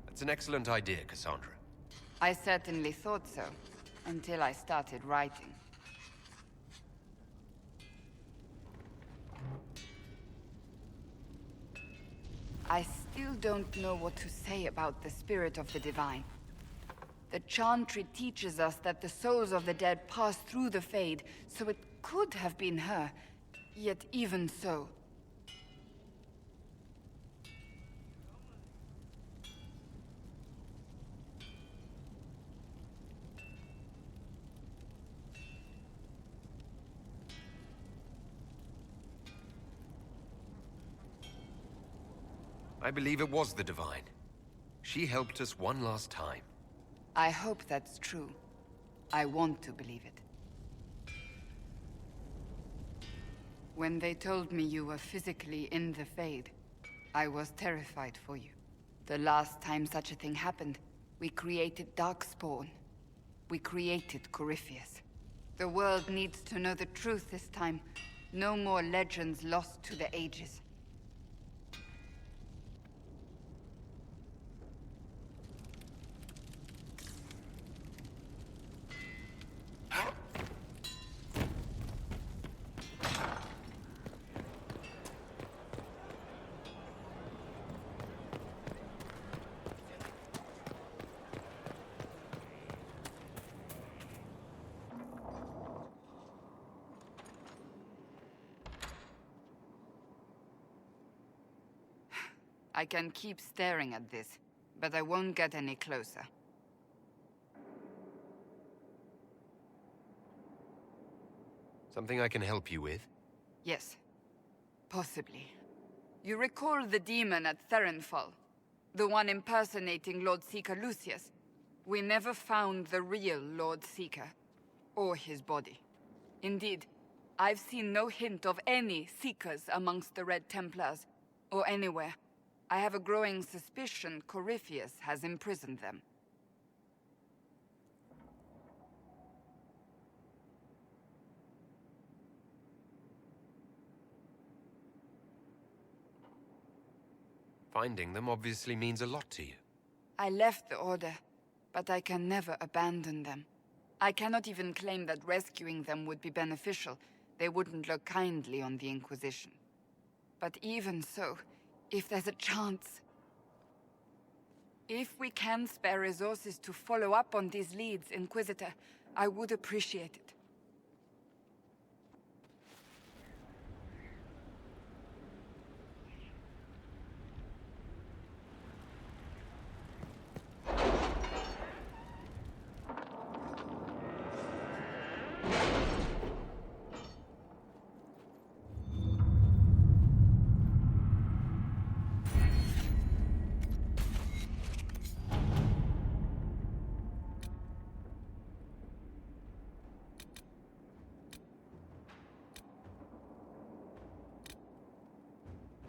It's an excellent idea, Cassandra. I certainly thought so, until I started writing. I still don't know what to say about the spirit of the divine. The Chantry teaches us that the souls of the dead pass through the Fade, so it could have been her. Yet even so... I believe it was the Divine. She helped us one last time. I hope that's true. I want to believe it. When they told me you were physically in the Fade, I was terrified for you. The last time such a thing happened, we created Darkspawn. We created Corypheus. The world needs to know the truth this time. No more legends lost to the ages. I can keep staring at this, but I won't get any closer. Something I can help you with? Yes. Possibly. You recall the demon at Therenfall? The one impersonating Lord Seeker Lucius? We never found the real Lord Seeker. Or his body. Indeed, I've seen no hint of any Seekers amongst the Red Templars. or anywhere. I have a growing suspicion Corypheus has imprisoned them. Finding them obviously means a lot to you. I left the Order, but I can never abandon them. I cannot even claim that rescuing them would be beneficial. They wouldn't look kindly on the Inquisition. But even so, if there's a chance... If we can spare resources to follow up on these leads, Inquisitor, I would appreciate it.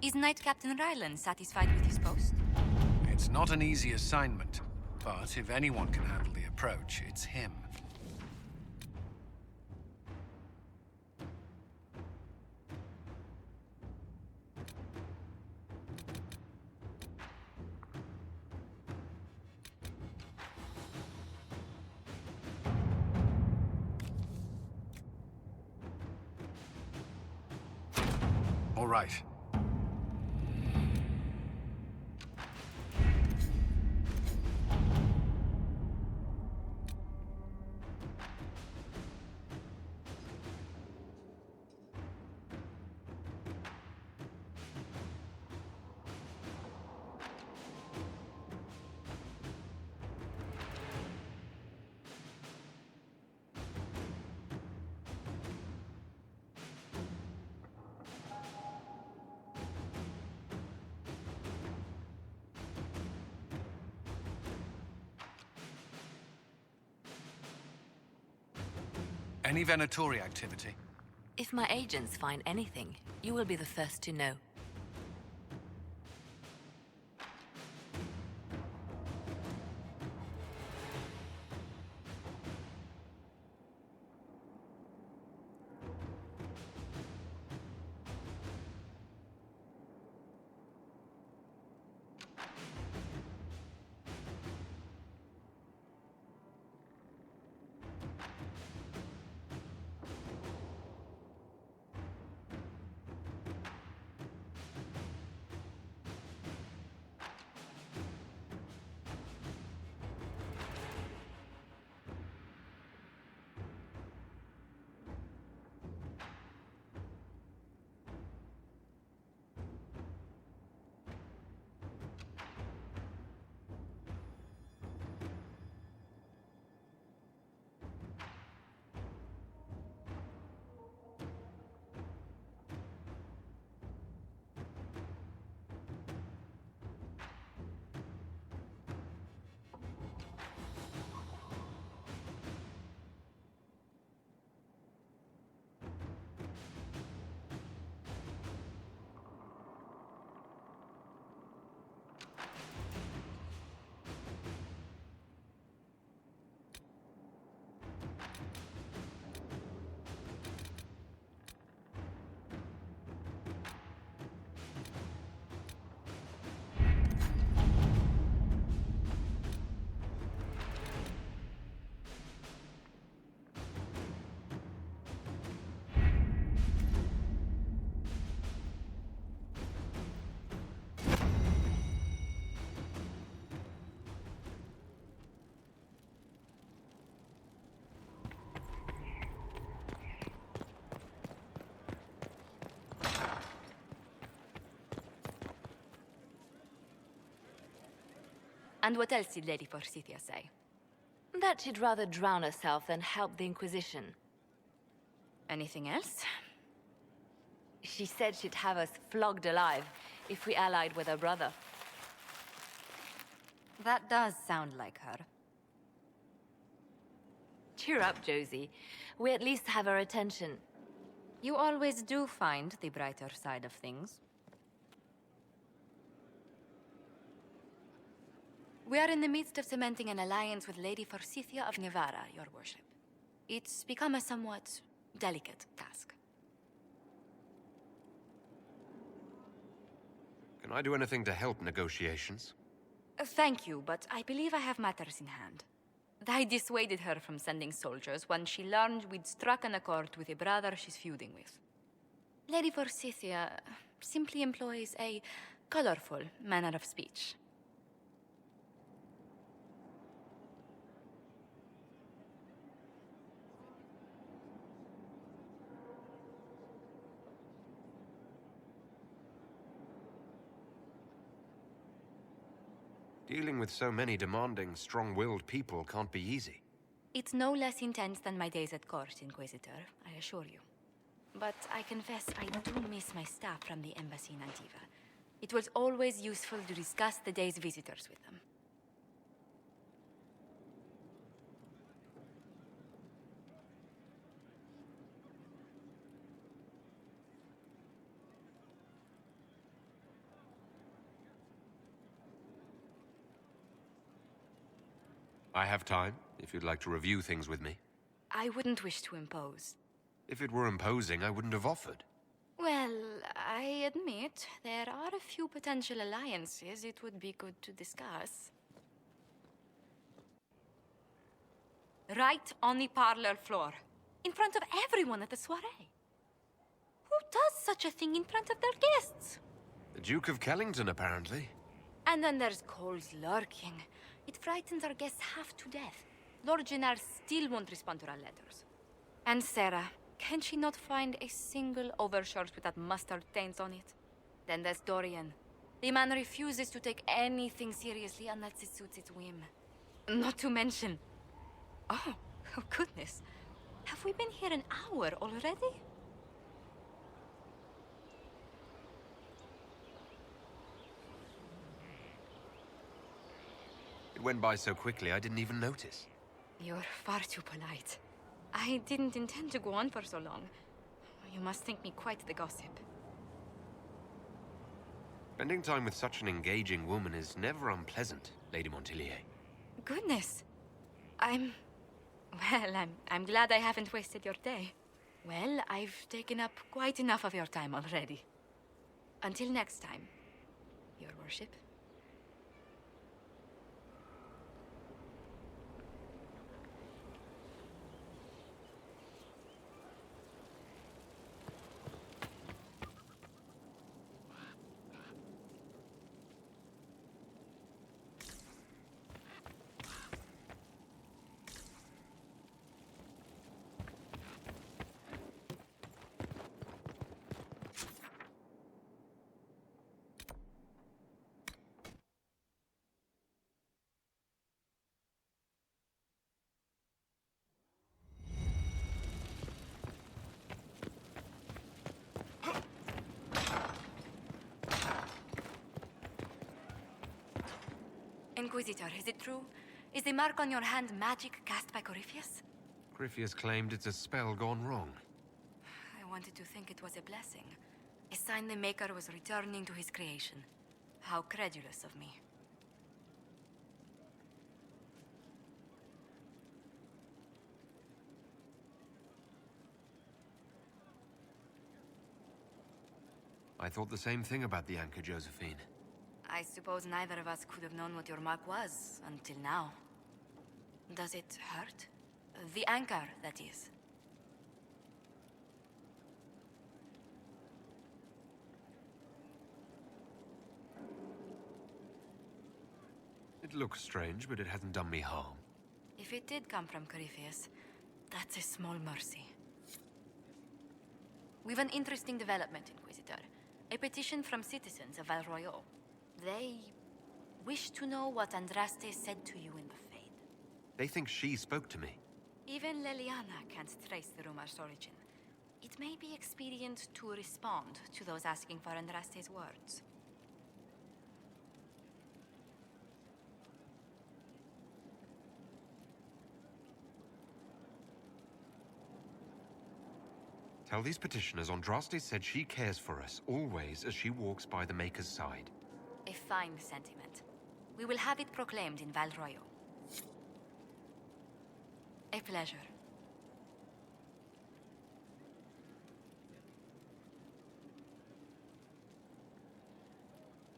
Is Knight Captain Ryland satisfied with his post? It's not an easy assignment, but if anyone can handle the approach, it's him. All right. Any Venatori activity? If my agents find anything, you will be the first to know. And what else did Lady Forsythia say? That she'd rather drown herself than help the Inquisition. Anything else? She said she'd have us flogged alive if we allied with her brother. That does sound like her. Cheer up, Josie. We at least have her attention. You always do find the brighter side of things. We are in the midst of cementing an alliance with Lady Forsythia of Navarra, your worship. It's become a somewhat delicate task. Can I do anything to help negotiations? Thank you, but I believe I have matters in hand. I dissuaded her from sending soldiers when she learned we'd struck an accord with a brother she's feuding with. Lady Forsythia simply employs a colorful manner of speech. Dealing with so many demanding, strong-willed people can't be easy. It's no less intense than my days at court, Inquisitor, I assure you. But I confess I do miss my staff from the embassy in Antiva. It was always useful to discuss the day's visitors with them. I have time, if you'd like to review things with me. I wouldn't wish to impose. If it were imposing, I wouldn't have offered. Well, I admit there are a few potential alliances it would be good to discuss. Right on the parlor floor, in front of everyone at the soiree. Who does such a thing in front of their guests? The Duke of Kellington, apparently. And then there's Cole's lurking. It frightens our guests half to death. Lord Gennard still won't respond to our letters. And Sarah, can she not find a single overshirt with that mustard taint on it? Then there's Dorian. The man refuses to take anything seriously unless it suits its whim. Not to mention... Oh goodness. Have we been here an hour already? It went by so quickly I didn't even notice. You're far too polite. I didn't intend to go on for so long. You must think me quite the gossip. Spending time with such an engaging woman is never unpleasant, Lady Montilier. Goodness. I'm glad I haven't wasted your day. Well, I've taken up quite enough of your time already. Until next time, Your Worship. Inquisitor, is it true? Is the mark on your hand magic cast by Corypheus? Corypheus claimed it's a spell gone wrong. I wanted to think it was a blessing. A sign the Maker was returning to his creation. How credulous of me. I thought the same thing about the anchor, Josephine. I suppose neither of us could have known what your mark was until now. Does it hurt? The anchor, that is. It looks strange, but it hasn't done me harm. If it did come from Corypheus, that's a small mercy. We've an interesting development, Inquisitor. A petition from citizens of Val Royeaux. They wish to know what Andraste said to you in the Fade. They think she spoke to me. Even Leliana can't trace the rumor's origin. It may be expedient to respond to those asking for Andraste's words. Tell these petitioners Andraste said she cares for us, always, as she walks by the Maker's side. A fine sentiment. We will have it proclaimed in Val Royo. A pleasure.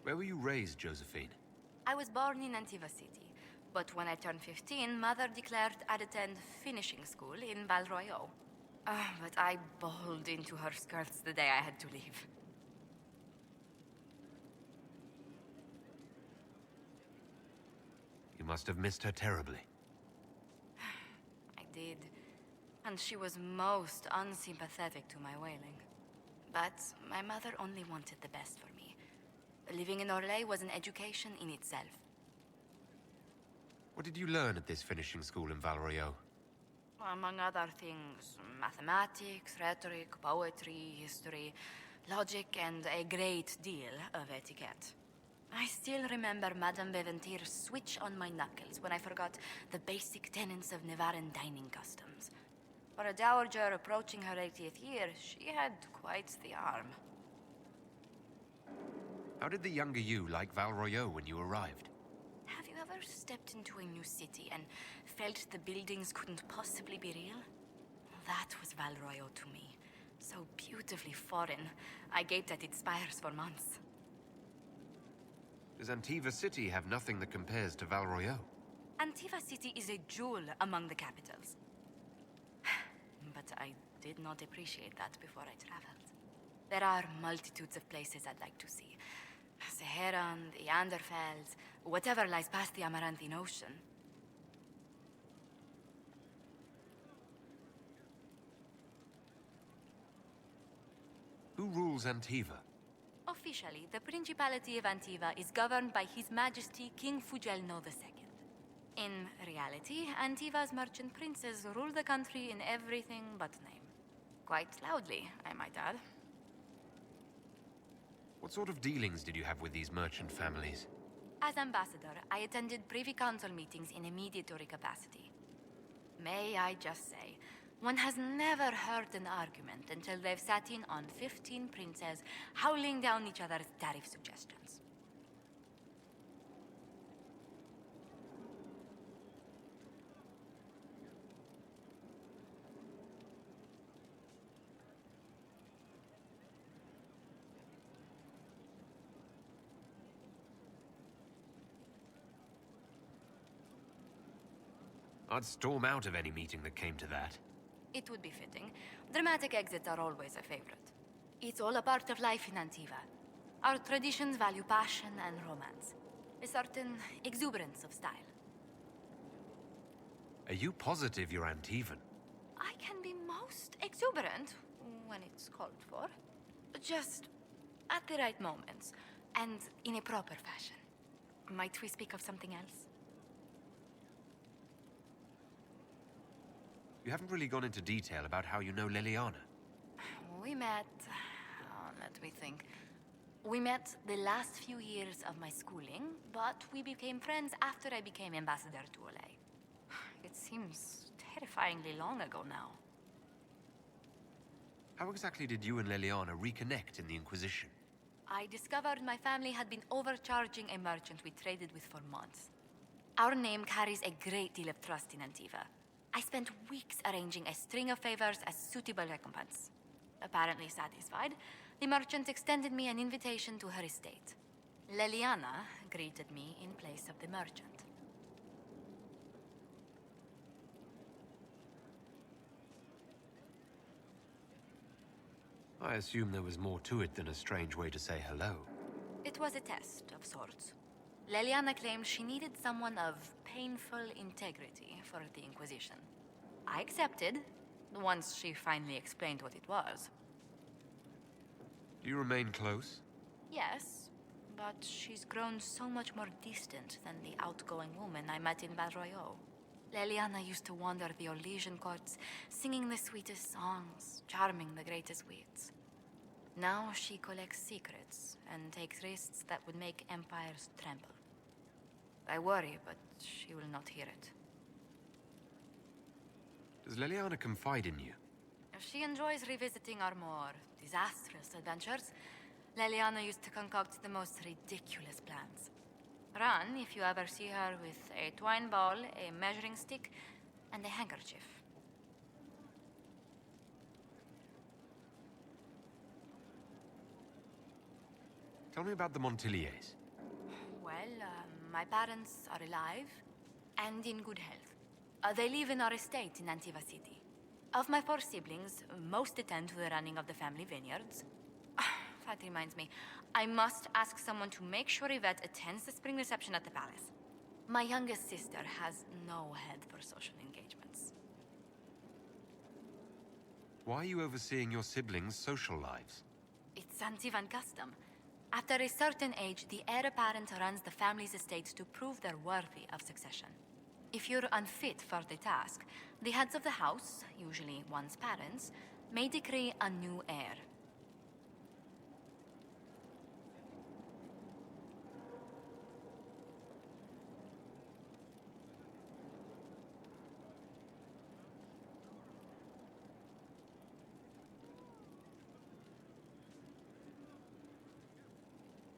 Where were you raised, Josephine? I was born in Antiva City, but when I turned 15, Mother declared I'd attend finishing school in Val Royo. But I bawled into her skirts the day I had to leave. You must have missed her terribly. I did. And she was most unsympathetic to my wailing. But my mother only wanted the best for me. Living in Orlais was an education in itself. What did you learn at this finishing school in Val Royo? Among other things, mathematics, rhetoric, poetry, history, logic, and a great deal of etiquette. I still remember Madame Beventir's switch on my knuckles when I forgot the basic tenets of Nevaran dining customs. For a dowager approaching her 80th year, she had quite the arm. How did the younger you like Val Royo when you arrived? Have you ever stepped into a new city and felt the buildings couldn't possibly be real? That was Val Royo to me. So beautifully foreign, I gaped at its spires for months. Does Antiva City have nothing that compares to Val Royo? Antiva City is a jewel among the capitals. But I did not appreciate that before I traveled. There are multitudes of places I'd like to see. Saharan, the Anderfels, whatever lies past the Amaranthine Ocean. Who rules Antiva? Officially, the Principality of Antiva is governed by His Majesty King Fugelno II. In reality, Antiva's merchant princes rule the country in everything but name. Quite loudly, I might add. What sort of dealings did you have with these merchant families? As ambassador, I attended Privy Council meetings in a mediatory capacity. May I just say, one has never heard an argument until they've sat in on 15 princes howling down each other's tariff suggestions. I'd storm out of any meeting that came to that. It would be fitting. Dramatic exits are always a favorite. It's all a part of life in Antiva. Our traditions value passion and romance. A certain exuberance of style. Are you positive you're Antivan? I can be most exuberant when it's called for. Just at the right moments, and in a proper fashion. Might we speak of something else? You haven't really gone into detail about how you know Leliana. We met... let me think. We met the last few years of my schooling, but we became friends after I became ambassador to Olay. It seems terrifyingly long ago now. How exactly did you and Leliana reconnect in the Inquisition? I discovered my family had been overcharging a merchant we traded with for months. Our name carries a great deal of trust in Antiva. I spent weeks arranging a string of favors as suitable recompense. Apparently satisfied, the merchant extended me an invitation to her estate. Leliana greeted me in place of the merchant. I assume there was more to it than a strange way to say hello. It was a test of sorts. Leliana claimed she needed someone of painful integrity for the Inquisition. I accepted, once she finally explained what it was. Do you remain close? Yes, but she's grown so much more distant than the outgoing woman I met in Val Royo. Leliana used to wander the Orlesian courts, singing the sweetest songs, charming the greatest wits. Now she collects secrets and takes risks that would make empires tremble. I worry, but she will not hear it. Does Leliana confide in you? If she enjoys revisiting our more disastrous adventures, Leliana used to concoct the most ridiculous plans. Run if you ever see her with a twine ball, a measuring stick, and a handkerchief. Tell me about the Montiliers. Well, my parents are alive and in good health. They live in our estate in Antiva City. Of my 4 siblings, most attend to the running of the family vineyards. That reminds me, I must ask someone to make sure Yvette attends the spring reception at the palace. My youngest sister has no head for social engagements. Why are you overseeing your siblings' social lives? It's Antivan custom. After a certain age, the heir apparent runs the family's estates to prove they're worthy of succession. If you're unfit for the task, the heads of the house, usually one's parents, may decree a new heir.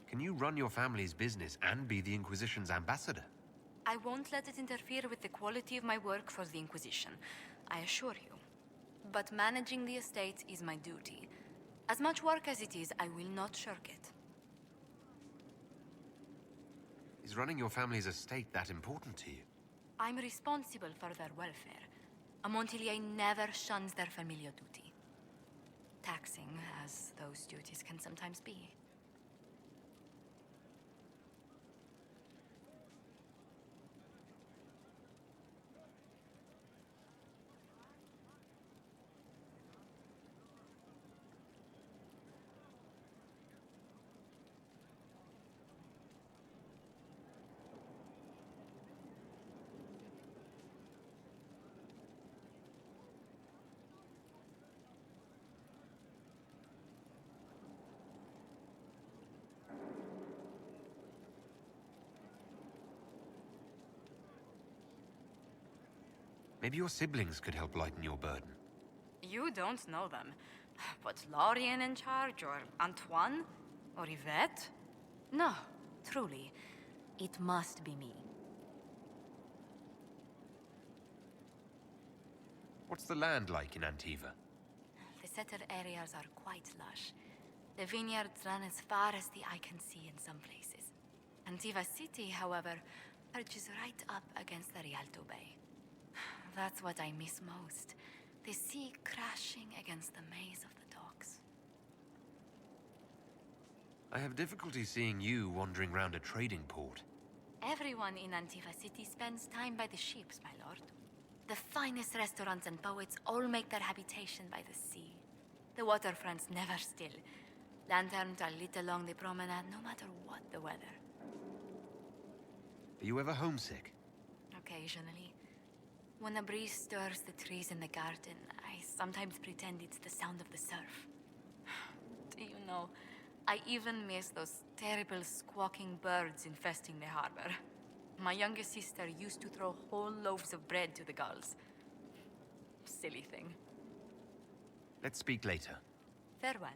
Can you run your family's business and be the Inquisition's ambassador? I won't let it interfere with the quality of my work for the Inquisition, I assure you. But managing the estate is my duty. As much work as it is, I will not shirk it. Is running your family's estate that important to you? I'm responsible for their welfare. A Montilier never shuns their familial duty. Taxing, as those duties can sometimes be. Maybe your siblings could help lighten your burden. You don't know them. But Lorien in charge, or Antoine, or Yvette? No, truly. It must be me. What's the land like in Antiva? The settled areas are quite lush. The vineyards run as far as the eye can see in some places. Antiva City, however, perches right up against the Rialto Bay. That's what I miss most. The sea crashing against the maze of the docks. I have difficulty seeing you wandering around a trading port. Everyone in Antiva City spends time by the ships, my lord. The finest restaurants and poets all make their habitation by the sea. The waterfront's never still. Lanterns are lit along the promenade no matter what the weather. Are you ever homesick? Occasionally. When a breeze stirs the trees in the garden, I sometimes pretend it's the sound of the surf. Do you know, I even miss those terrible squawking birds infesting the harbor. My youngest sister used to throw whole loaves of bread to the gulls. Silly thing. Let's speak later. Farewell.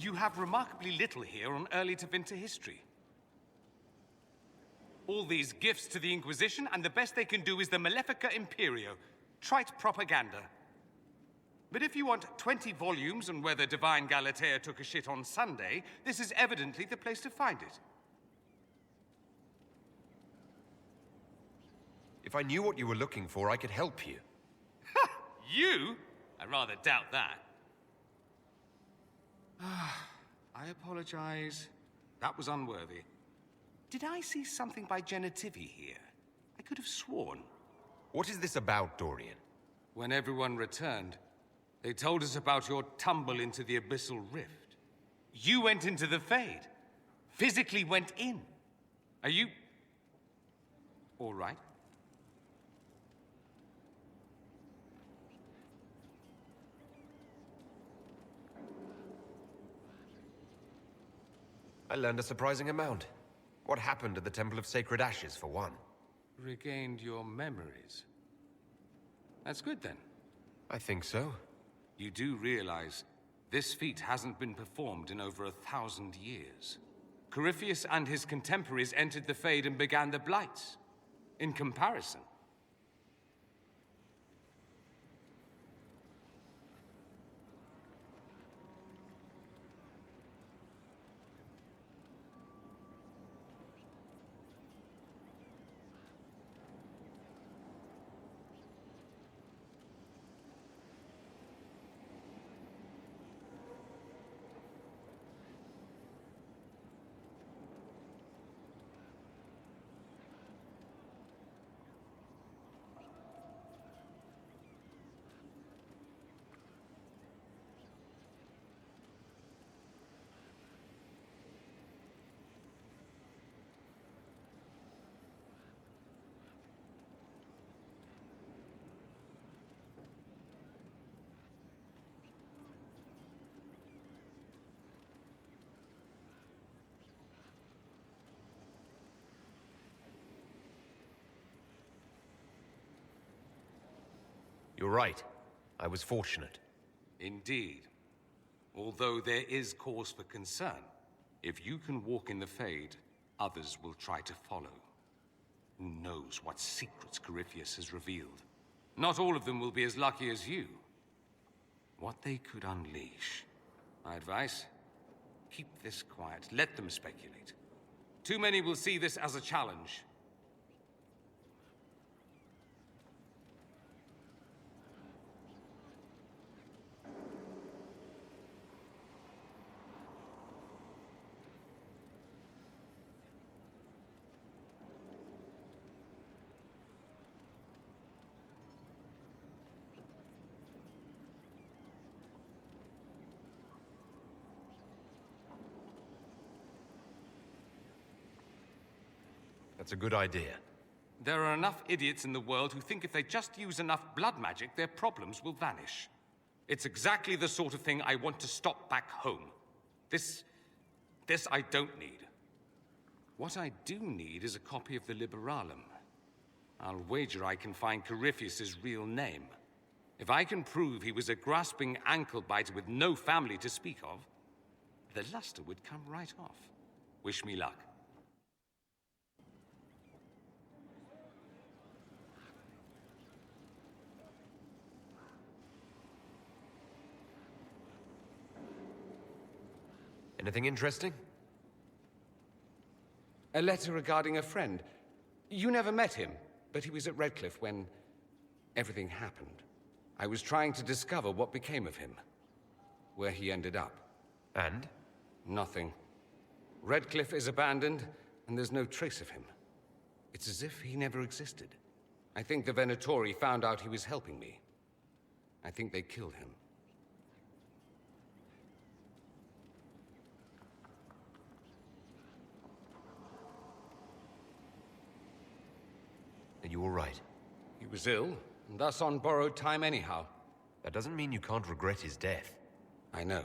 You have remarkably little here on early Tevinter history. All these gifts to the Inquisition, and the best they can do is the Malefica Imperio. Trite propaganda. But if you want 20 volumes on whether Divine Galatea took a shit on Sunday, this is evidently the place to find it. If I knew what you were looking for, I could help you. Ha! You? I rather doubt that. I apologize. That was unworthy. Did I see something by Genitivi here? I could have sworn. What is this about, Dorian? When everyone returned, they told us about your tumble into the Abyssal Rift. You went into the Fade. Physically went in. Are you... all right? I learned a surprising amount. What happened at the Temple of Sacred Ashes, for one? Regained your memories. That's good, then. I think so. You do realize this feat hasn't been performed in over 1,000 years. Corypheus and his contemporaries entered the Fade and began the Blights. In comparison, You're right. I was fortunate. indeed. Although there is cause for concern. If you can walk in the Fade, others will try to follow. Who knows what secrets Corypheus has revealed? Not all of them will be as lucky as you. What they could unleash. My advice? Keep this quiet. Let them speculate. Too many will see this as a challenge. That's a good idea. There are enough idiots in the world who think if they just use enough blood magic, their problems will vanish. It's exactly the sort of thing I want to stop back home. This I don't need. What I do need is a copy of the Liberalum. I'll wager I can find Corypheus's real name. If I can prove he was a grasping ankle-biter with no family to speak of, the luster would come right off. Wish me luck. Anything interesting? A letter regarding a friend. You never met him, but he was at Redcliffe when everything happened. I was trying to discover what became of him, where he ended up. And? Nothing. Redcliffe is abandoned, and there's no trace of him. It's as if he never existed. I think the Venatori found out he was helping me. I think they killed him. Are you all right? He was ill, and thus on borrowed time anyhow. That doesn't mean you can't regret his death. I know.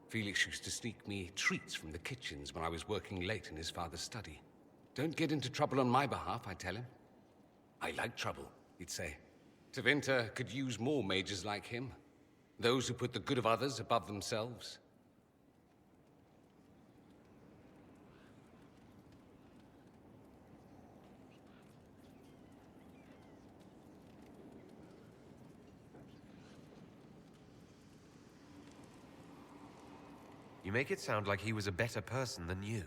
Felix used to sneak me treats from the kitchens when I was working late in his father's study. Don't get into trouble on my behalf, I tell him. I like trouble, he'd say. Tevinter could use more mages like him. Those who put the good of others above themselves. You make it sound like he was a better person than you.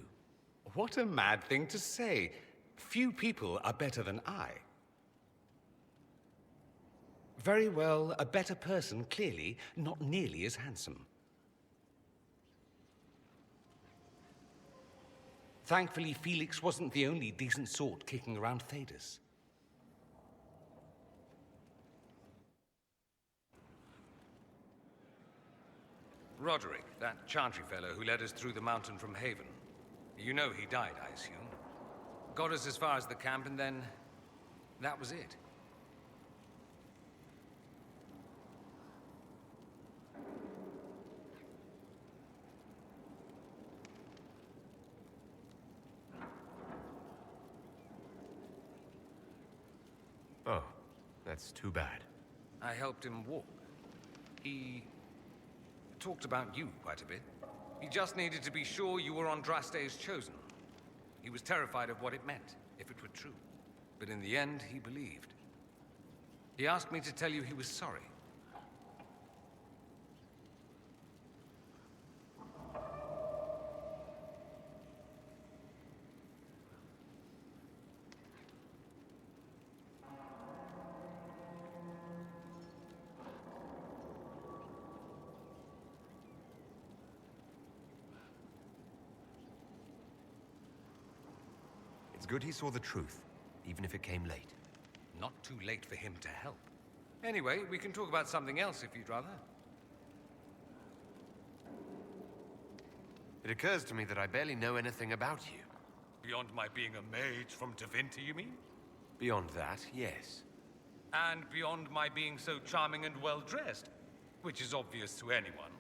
What a mad thing to say. Few people are better than I. Very well, a better person, clearly, not nearly as handsome. Thankfully, Felix wasn't the only decent sort kicking around Thedas. Roderick, that Chantry fellow who led us through the mountain from Haven. You know he died, I assume. Got us as far as the camp, and then that was it. Oh, that's too bad. I helped him walk. He talked about you quite a bit. He just needed to be sure you were Andraste's chosen. He was terrified of what it meant, if it were true. But in the end, he believed. He asked me to tell you he was sorry. It's good he saw the truth, even if it came late. Not too late for him to help. Anyway, we can talk about something else if you'd rather. It occurs to me that I barely know anything about you. Beyond my being a mage from Tevinter, you mean? Beyond that, yes. And beyond my being so charming and well-dressed, which is obvious to anyone.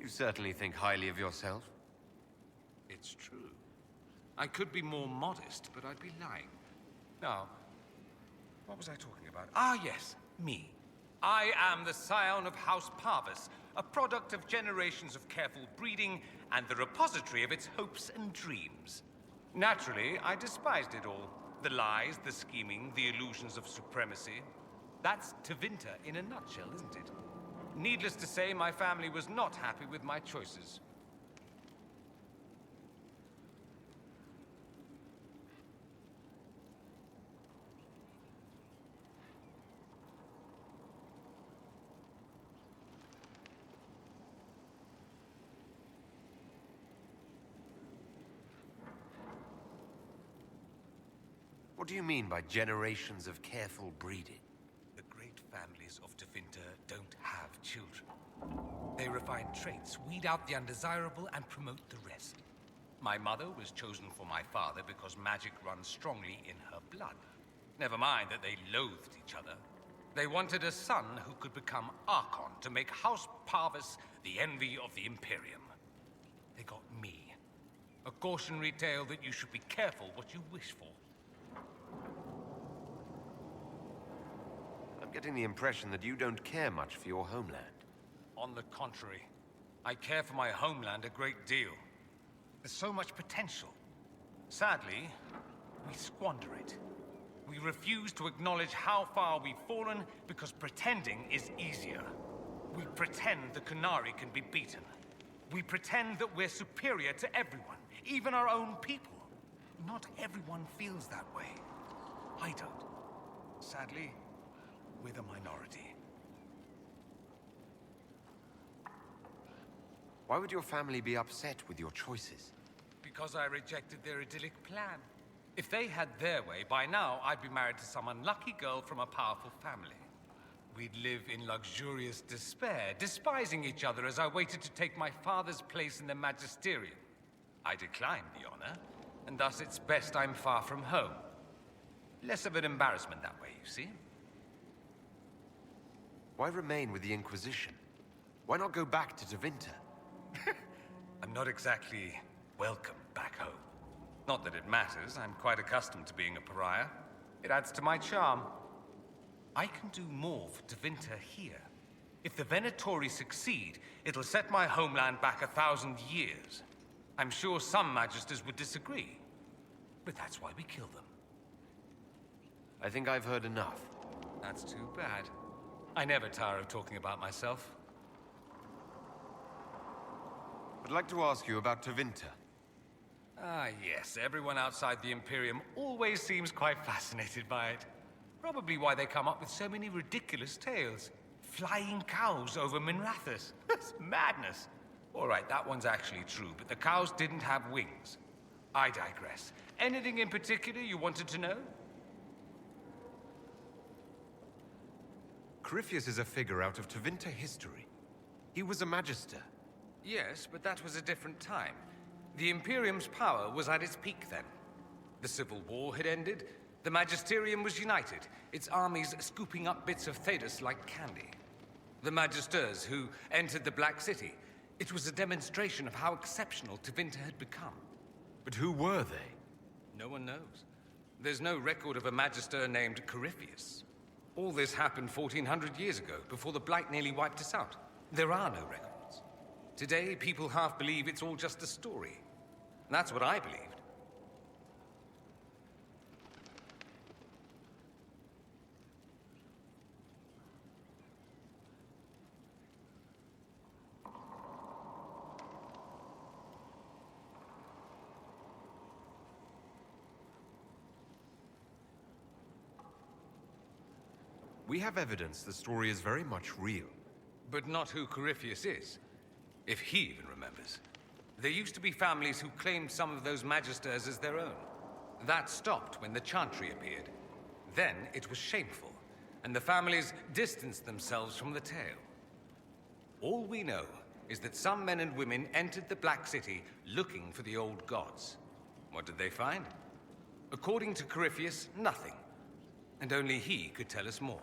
You certainly think highly of yourself. It's true. I could be more modest, but I'd be lying. Now, what was I talking about? Ah, yes, me. I am the scion of House Parvis, a product of generations of careful breeding and the repository of its hopes and dreams. Naturally, I despised it all. The lies, the scheming, the illusions of supremacy. That's Tevinter in a nutshell, isn't it? Needless to say, my family was not happy with my choices. What do you mean by generations of careful breeding? The great families of Tevinter don't have children. They refine traits, weed out the undesirable, and promote the rest. My mother was chosen for my father because magic runs strongly in her blood. Never mind that they loathed each other. They wanted a son who could become Archon to make House Parvis the envy of the Imperium. They got me. A cautionary tale that you should be careful what you wish for. I'm getting the impression that you don't care much for your homeland. On the contrary, I care for my homeland a great deal. There's so much potential. Sadly, we squander it. We refuse to acknowledge how far we've fallen because pretending is easier. We pretend the Qunari can be beaten. We pretend that we're superior to everyone, even our own people. Not everyone feels that way. I don't. Sadly, we're the minority. Why would your family be upset with your choices? Because I rejected their idyllic plan. If they had their way, by now I'd be married to some unlucky girl from a powerful family. We'd live in luxurious despair, despising each other as I waited to take my father's place in the magisterium. I declined the honor, and thus it's best I'm far from home. Less of an embarrassment that way, you see? Why remain with the Inquisition? Why not go back to Tevinter? I'm not exactly welcome back home. Not that it matters, I'm quite accustomed to being a pariah. It adds to my charm. I can do more for Tevinter here. If the Venatori succeed, it'll set my homeland back 1,000 years. I'm sure some magisters would disagree, but that's why we kill them. I think I've heard enough. That's too bad. I never tire of talking about myself. I'd like to ask you about Tevinter. Ah, yes. Everyone outside the Imperium always seems quite fascinated by it. Probably why they come up with so many ridiculous tales. Flying cows over Minrathous. That's madness. All right, that one's actually true, but the cows didn't have wings. I digress. Anything in particular you wanted to know? Corypheus is a figure out of Tevinter history. He was a magister. Yes, but that was a different time. The Imperium's power was at its peak then. The Civil War had ended. The Magisterium was united, its armies scooping up bits of Thedas like candy. The Magisters who entered the Black City. It was a demonstration of how exceptional Tevinter had become. But who were they? No one knows. There's no record of a Magister named Corypheus. All this happened 1400 years ago, before the Blight nearly wiped us out. There are no records. Today, people half believe it's all just a story. That's what I believed. We have evidence the story is very much real. But not who Corypheus is, if he even remembers. There used to be families who claimed some of those Magisters as their own. That stopped when the Chantry appeared. Then it was shameful, and the families distanced themselves from the tale. All we know is that some men and women entered the Black City looking for the old gods. What did they find? According to Corypheus, nothing. And only he could tell us more.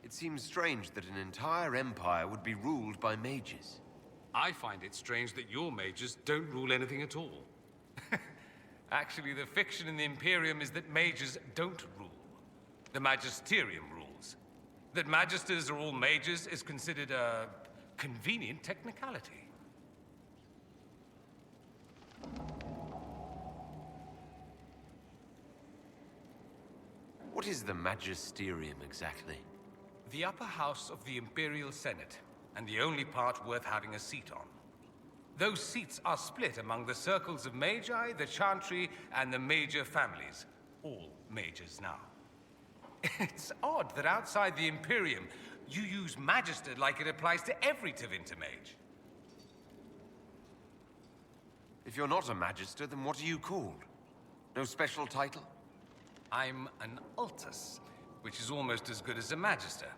It seems strange that an entire empire would be ruled by mages. I find it strange that your mages don't rule anything at all. Actually, the fiction in the Imperium is that mages don't rule. The Magisterium rules. That magisters are all mages is considered a convenient technicality. What is the Magisterium exactly? The upper house of the Imperial Senate, and the only part worth having a seat on. Those seats are split among the circles of Magi, the Chantry, and the major families. All mages now. It's odd that outside the Imperium, you use Magister like it applies to every Tevinter mage. If you're not a Magister, then what are you called? No special title? I'm an Altus, which is almost as good as a Magister,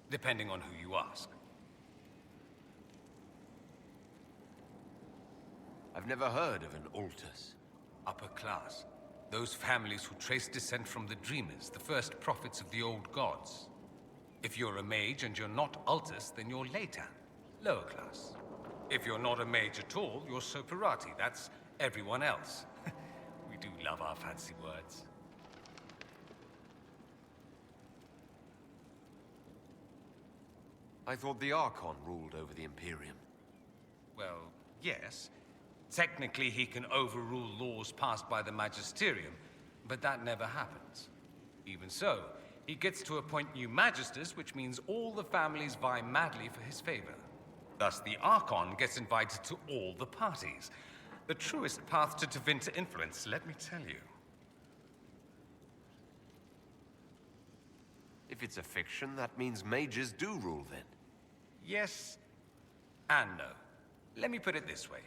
depending on who you ask. I've never heard of an Altus. Upper class. Those families who trace descent from the Dreamers, the first prophets of the old gods. If you're a mage and you're not Altus, then you're Leitan, lower class. If you're not a mage at all, you're Soperati. That's everyone else. We do love our fancy words. I thought the Archon ruled over the Imperium. Well, yes. Technically, he can overrule laws passed by the Magisterium, but that never happens. Even so, he gets to appoint new Magisters, which means all the families vie madly for his favor. Thus, the Archon gets invited to all the parties. The truest path to Tevinter influence, let me tell you. If it's a fiction, that means mages do rule then. Yes and no. Let me put it this way.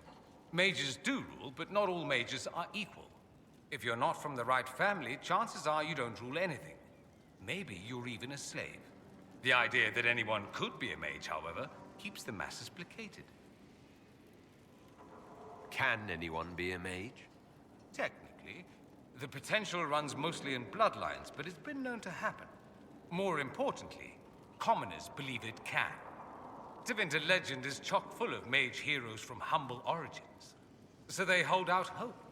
Mages do rule, but not all mages are equal. If you're not from the right family, chances are you don't rule anything. Maybe you're even a slave. The idea that anyone could be a mage, however, keeps the masses placated. Can anyone be a mage? Technically. The potential runs mostly in bloodlines, but it's been known to happen. More importantly, commoners believe it can. Tevinter legend is chock full of mage heroes from humble origins. So they hold out hope.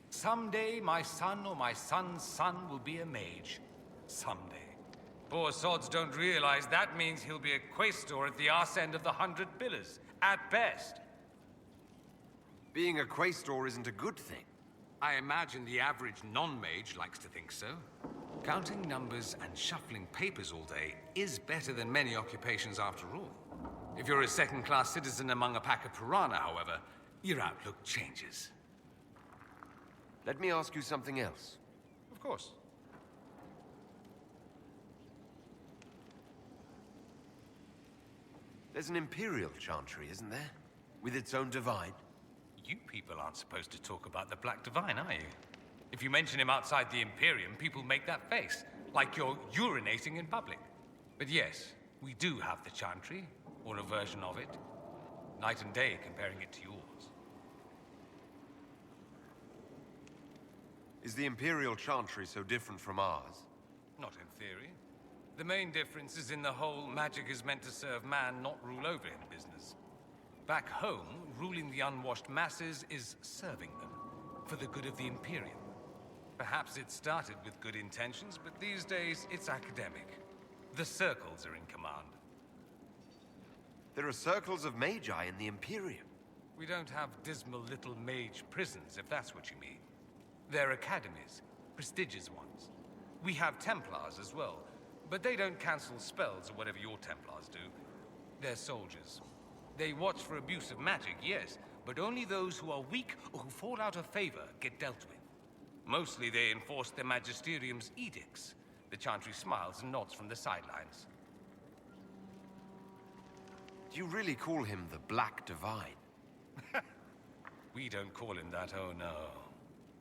Someday my son or my son's son will be a mage. Someday. Poor sods don't realize that means he'll be a quaestor at the arse end of the 100 Pillars, at best. Being a quaestor isn't a good thing. I imagine the average non-mage likes to think so. Counting numbers and shuffling papers all day is better than many occupations after all. If you're a second-class citizen among a pack of piranha, however, your outlook changes. Let me ask you something else. Of course. There's an Imperial Chantry, isn't there? With its own divine? You people aren't supposed to talk about the Black Divine, are you? If you mention him outside the Imperium, people make that face, like you're urinating in public. But yes, we do have the Chantry, or a version of it. Night and day comparing it to yours. Is the Imperial Chantry so different from ours? Not in theory. The main difference is in the whole magic is meant to serve man, not rule over him business. Back home, ruling the unwashed masses is serving them, for the good of the Imperium. Perhaps it started with good intentions, but these days it's academic. The circles are in command. There are circles of magi in the Imperium. We don't have dismal little mage prisons, if that's what you mean. They're academies, prestigious ones. We have Templars as well, but they don't cancel spells or whatever your Templars do. They're soldiers. They watch for abuse of magic, yes, but only those who are weak or who fall out of favor get dealt with. Mostly they enforce their magisterium's edicts. The Chantry smiles and nods from the sidelines. Do you really call him the Black Divine? We don't call him that, oh no.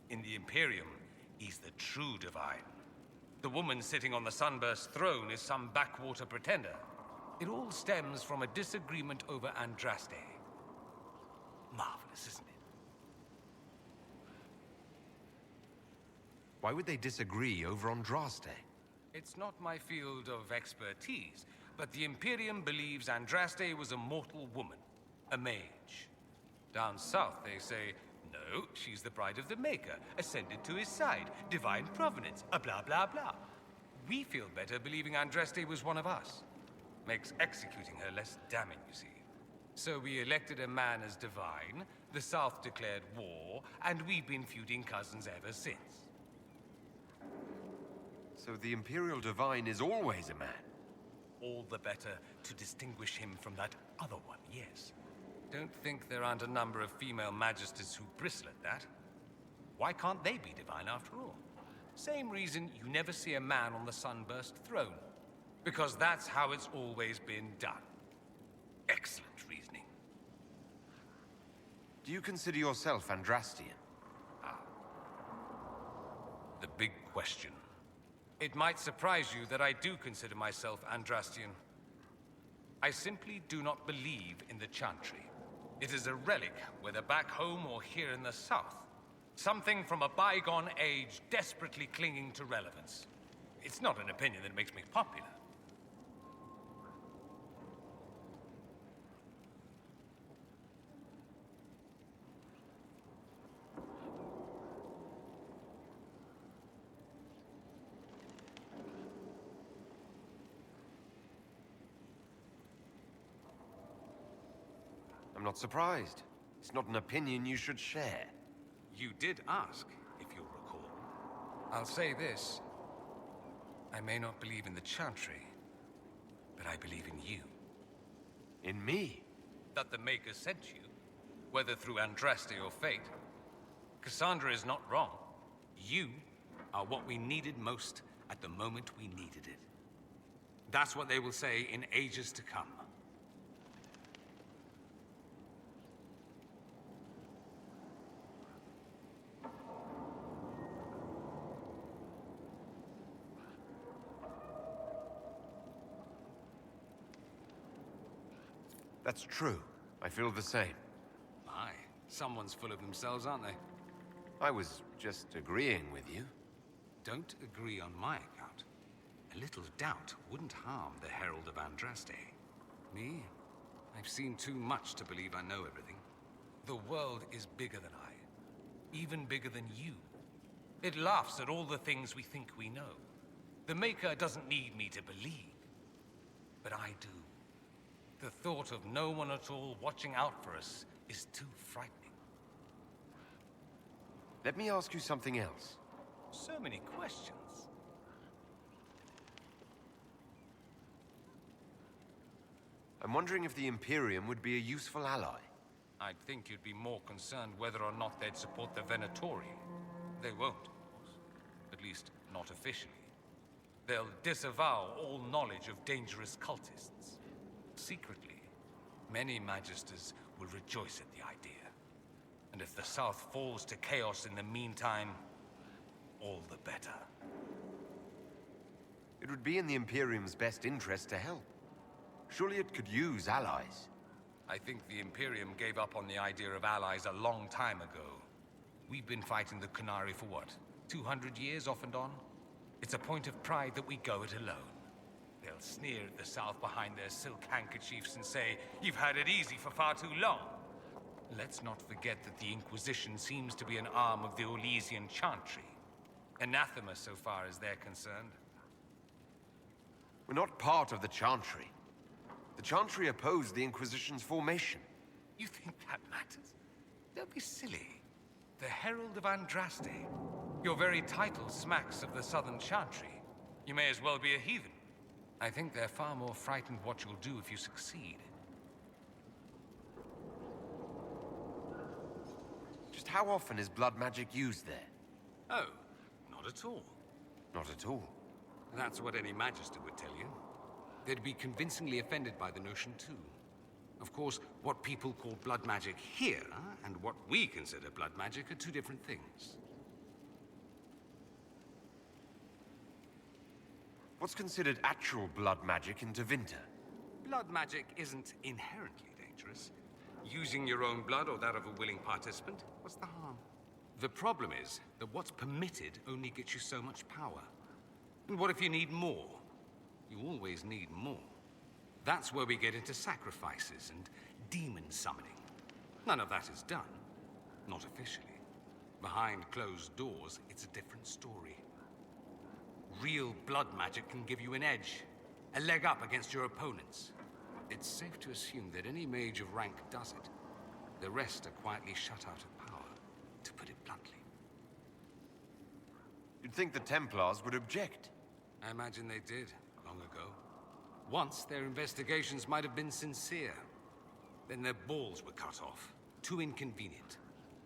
In the Imperium, he's the true divine. The woman sitting on the Sunburst throne is some backwater pretender. It all stems from a disagreement over Andraste. Marvelous, isn't it? Why would they disagree over Andraste? It's not my field of expertise, but the Imperium believes Andraste was a mortal woman, a mage. Down south, they say, no, she's the bride of the Maker, ascended to his side, divine provenance, a blah, blah, blah. We feel better believing Andraste was one of us. Makes executing her less damning, you see. So we elected a man as divine, the South declared war, and we've been feuding cousins ever since. So the Imperial Divine is always a man? All the better to distinguish him from that other one, yes. Don't think there aren't a number of female magisters who bristle at that. Why can't they be divine after all? Same reason you never see a man on the Sunburst throne. Because that's how it's always been done. Excellent reasoning. Do you consider yourself Andrastian? The big question. It might surprise you that I do consider myself Andrastian. I simply do not believe in the Chantry. It is a relic, whether back home or here in the South. Something from a bygone age desperately clinging to relevance. It's not an opinion that makes me popular. I'm not surprised. It's not an opinion you should share. You did ask, if you'll recall. I'll say this. I may not believe in the Chantry, but I believe in you. In me? That the Maker sent you, whether through Andraste or fate. Cassandra is not wrong. You are what we needed most at the moment we needed it. That's what they will say in ages to come. That's true. I feel the same. My, someone's full of themselves, aren't they? I was just agreeing with you. Don't agree on my account. A little doubt wouldn't harm the Herald of Andraste. Me? I've seen too much to believe I know everything. The world is bigger than I. even bigger than you. It laughs at all the things we think we know. The Maker doesn't need me to believe, but I do. The thought of no one at all watching out for us is too frightening. Let me ask you something else. So many questions. I'm wondering if the Imperium would be a useful ally. I'd think you'd be more concerned whether or not they'd support the Venatori. They won't, of course. At least, not officially. They'll disavow all knowledge of dangerous cultists. Secretly, many Magisters will rejoice at the idea. And if the South falls to chaos in the meantime, all the better. It would be in the Imperium's best interest to help. Surely it could use allies. I think the Imperium gave up on the idea of allies a long time ago. We've been fighting the Qunari for what, 200 years off and on? It's a point of pride that we go it alone. They'll sneer at the South behind their silk handkerchiefs and say, "You've had it easy for far too long." Let's not forget that the Inquisition seems to be an arm of the Orlesian Chantry. Anathema so far as they're concerned. We're not part of the Chantry. The Chantry opposed the Inquisition's formation. You think that matters? Don't be silly. The Herald of Andraste. Your very title smacks of the Southern Chantry. You may as well be a heathen. I think they're far more frightened what you'll do if you succeed. Just how often is blood magic used there? Oh, not at all. Not at all. That's what any Magister would tell you. They'd be convincingly offended by the notion, too. Of course, what people call blood magic here, and what we consider blood magic, are two different things. What's considered actual blood magic in Tevinter? Blood magic isn't inherently dangerous. Using your own blood or that of a willing participant, what's the harm? The problem is that what's permitted only gets you so much power. And what if you need more? You always need more. That's where we get into sacrifices and demon summoning. None of that is done. Not officially. Behind closed doors, it's a different story. Real blood magic can give you an edge, a leg up against your opponents. It's safe to assume that any mage of rank does it. The rest are quietly shut out of power, to put it bluntly. You'd think the Templars would object. I imagine they did, long ago. Once, their investigations might have been sincere. Then their balls were cut off. Too inconvenient.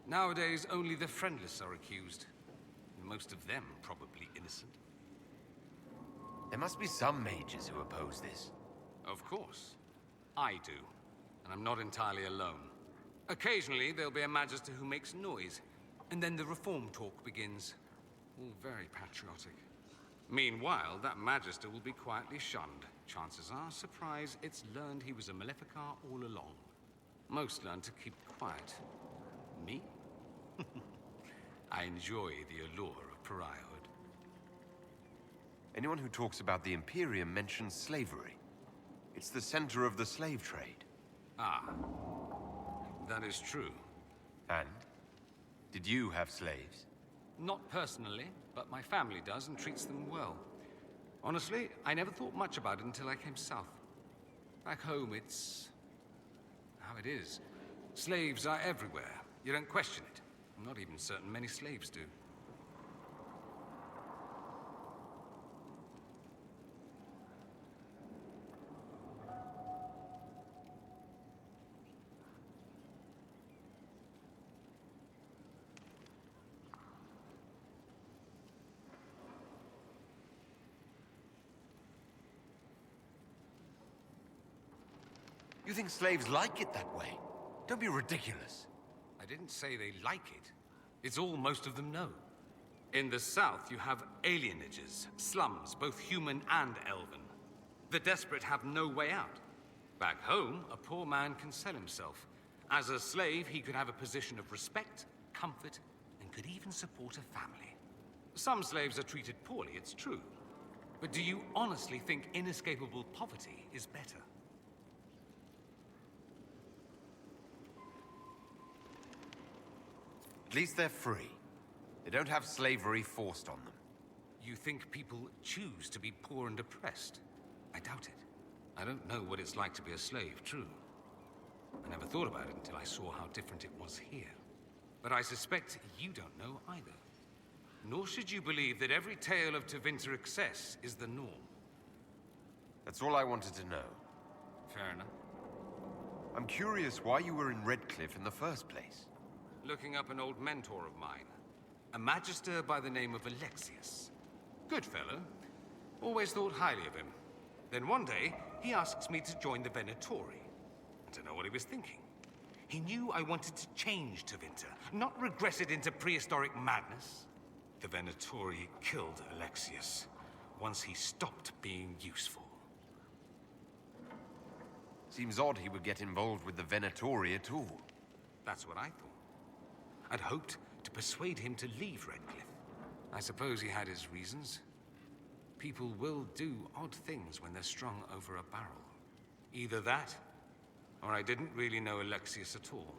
Nowadays, only the friendless are accused. And most of them probably innocent. There must be some mages who oppose this. Of course. I do. And I'm not entirely alone. Occasionally, there'll be a Magister who makes noise. And then the reform talk begins. All very patriotic. Meanwhile, that Magister will be quietly shunned. Chances are, surprise, it's learned he was a Maleficar all along. Most learn to keep quiet. Me? I enjoy the allure of pariahhood. Anyone who talks about the Imperium mentions slavery. It's the center of the slave trade. Ah. That is true. And? Did you have slaves? Not personally, but my family does and treats them well. Honestly, I never thought much about it until I came south. Back home, it's how it is. Slaves are everywhere. You don't question it. I'm not even certain many slaves do. You think slaves like it that way? Don't be ridiculous. I didn't say they like it. It's all most of them know. In the south, you have alienages, slums, both human and elven. The desperate have no way out. Back home, a poor man can sell himself. As a slave, he could have a position of respect, comfort, and could even support a family. Some slaves are treated poorly, it's true. But do you honestly think inescapable poverty is better? At least they're free. They don't have slavery forced on them. You think people choose to be poor and oppressed? I doubt it. I don't know what it's like to be a slave, true. I never thought about it until I saw how different it was here. But I suspect you don't know either. Nor should you believe that every tale of Tevinter excess is the norm. That's all I wanted to know. Fair enough. I'm curious why you were in Redcliffe in the first place. Looking up an old mentor of mine. A magister by the name of Alexius. Good fellow. Always thought highly of him. Then one day, he asks me to join the Venatori. I don't know what he was thinking. He knew I wanted to change Tevinter, not regress it into prehistoric madness. The Venatori killed Alexius once he stopped being useful. Seems odd he would get involved with the Venatori at all. That's what I thought. I'd hoped to persuade him to leave Redcliffe. I suppose he had his reasons. People will do odd things when they're strung over a barrel. Either that, or I didn't really know Alexius at all.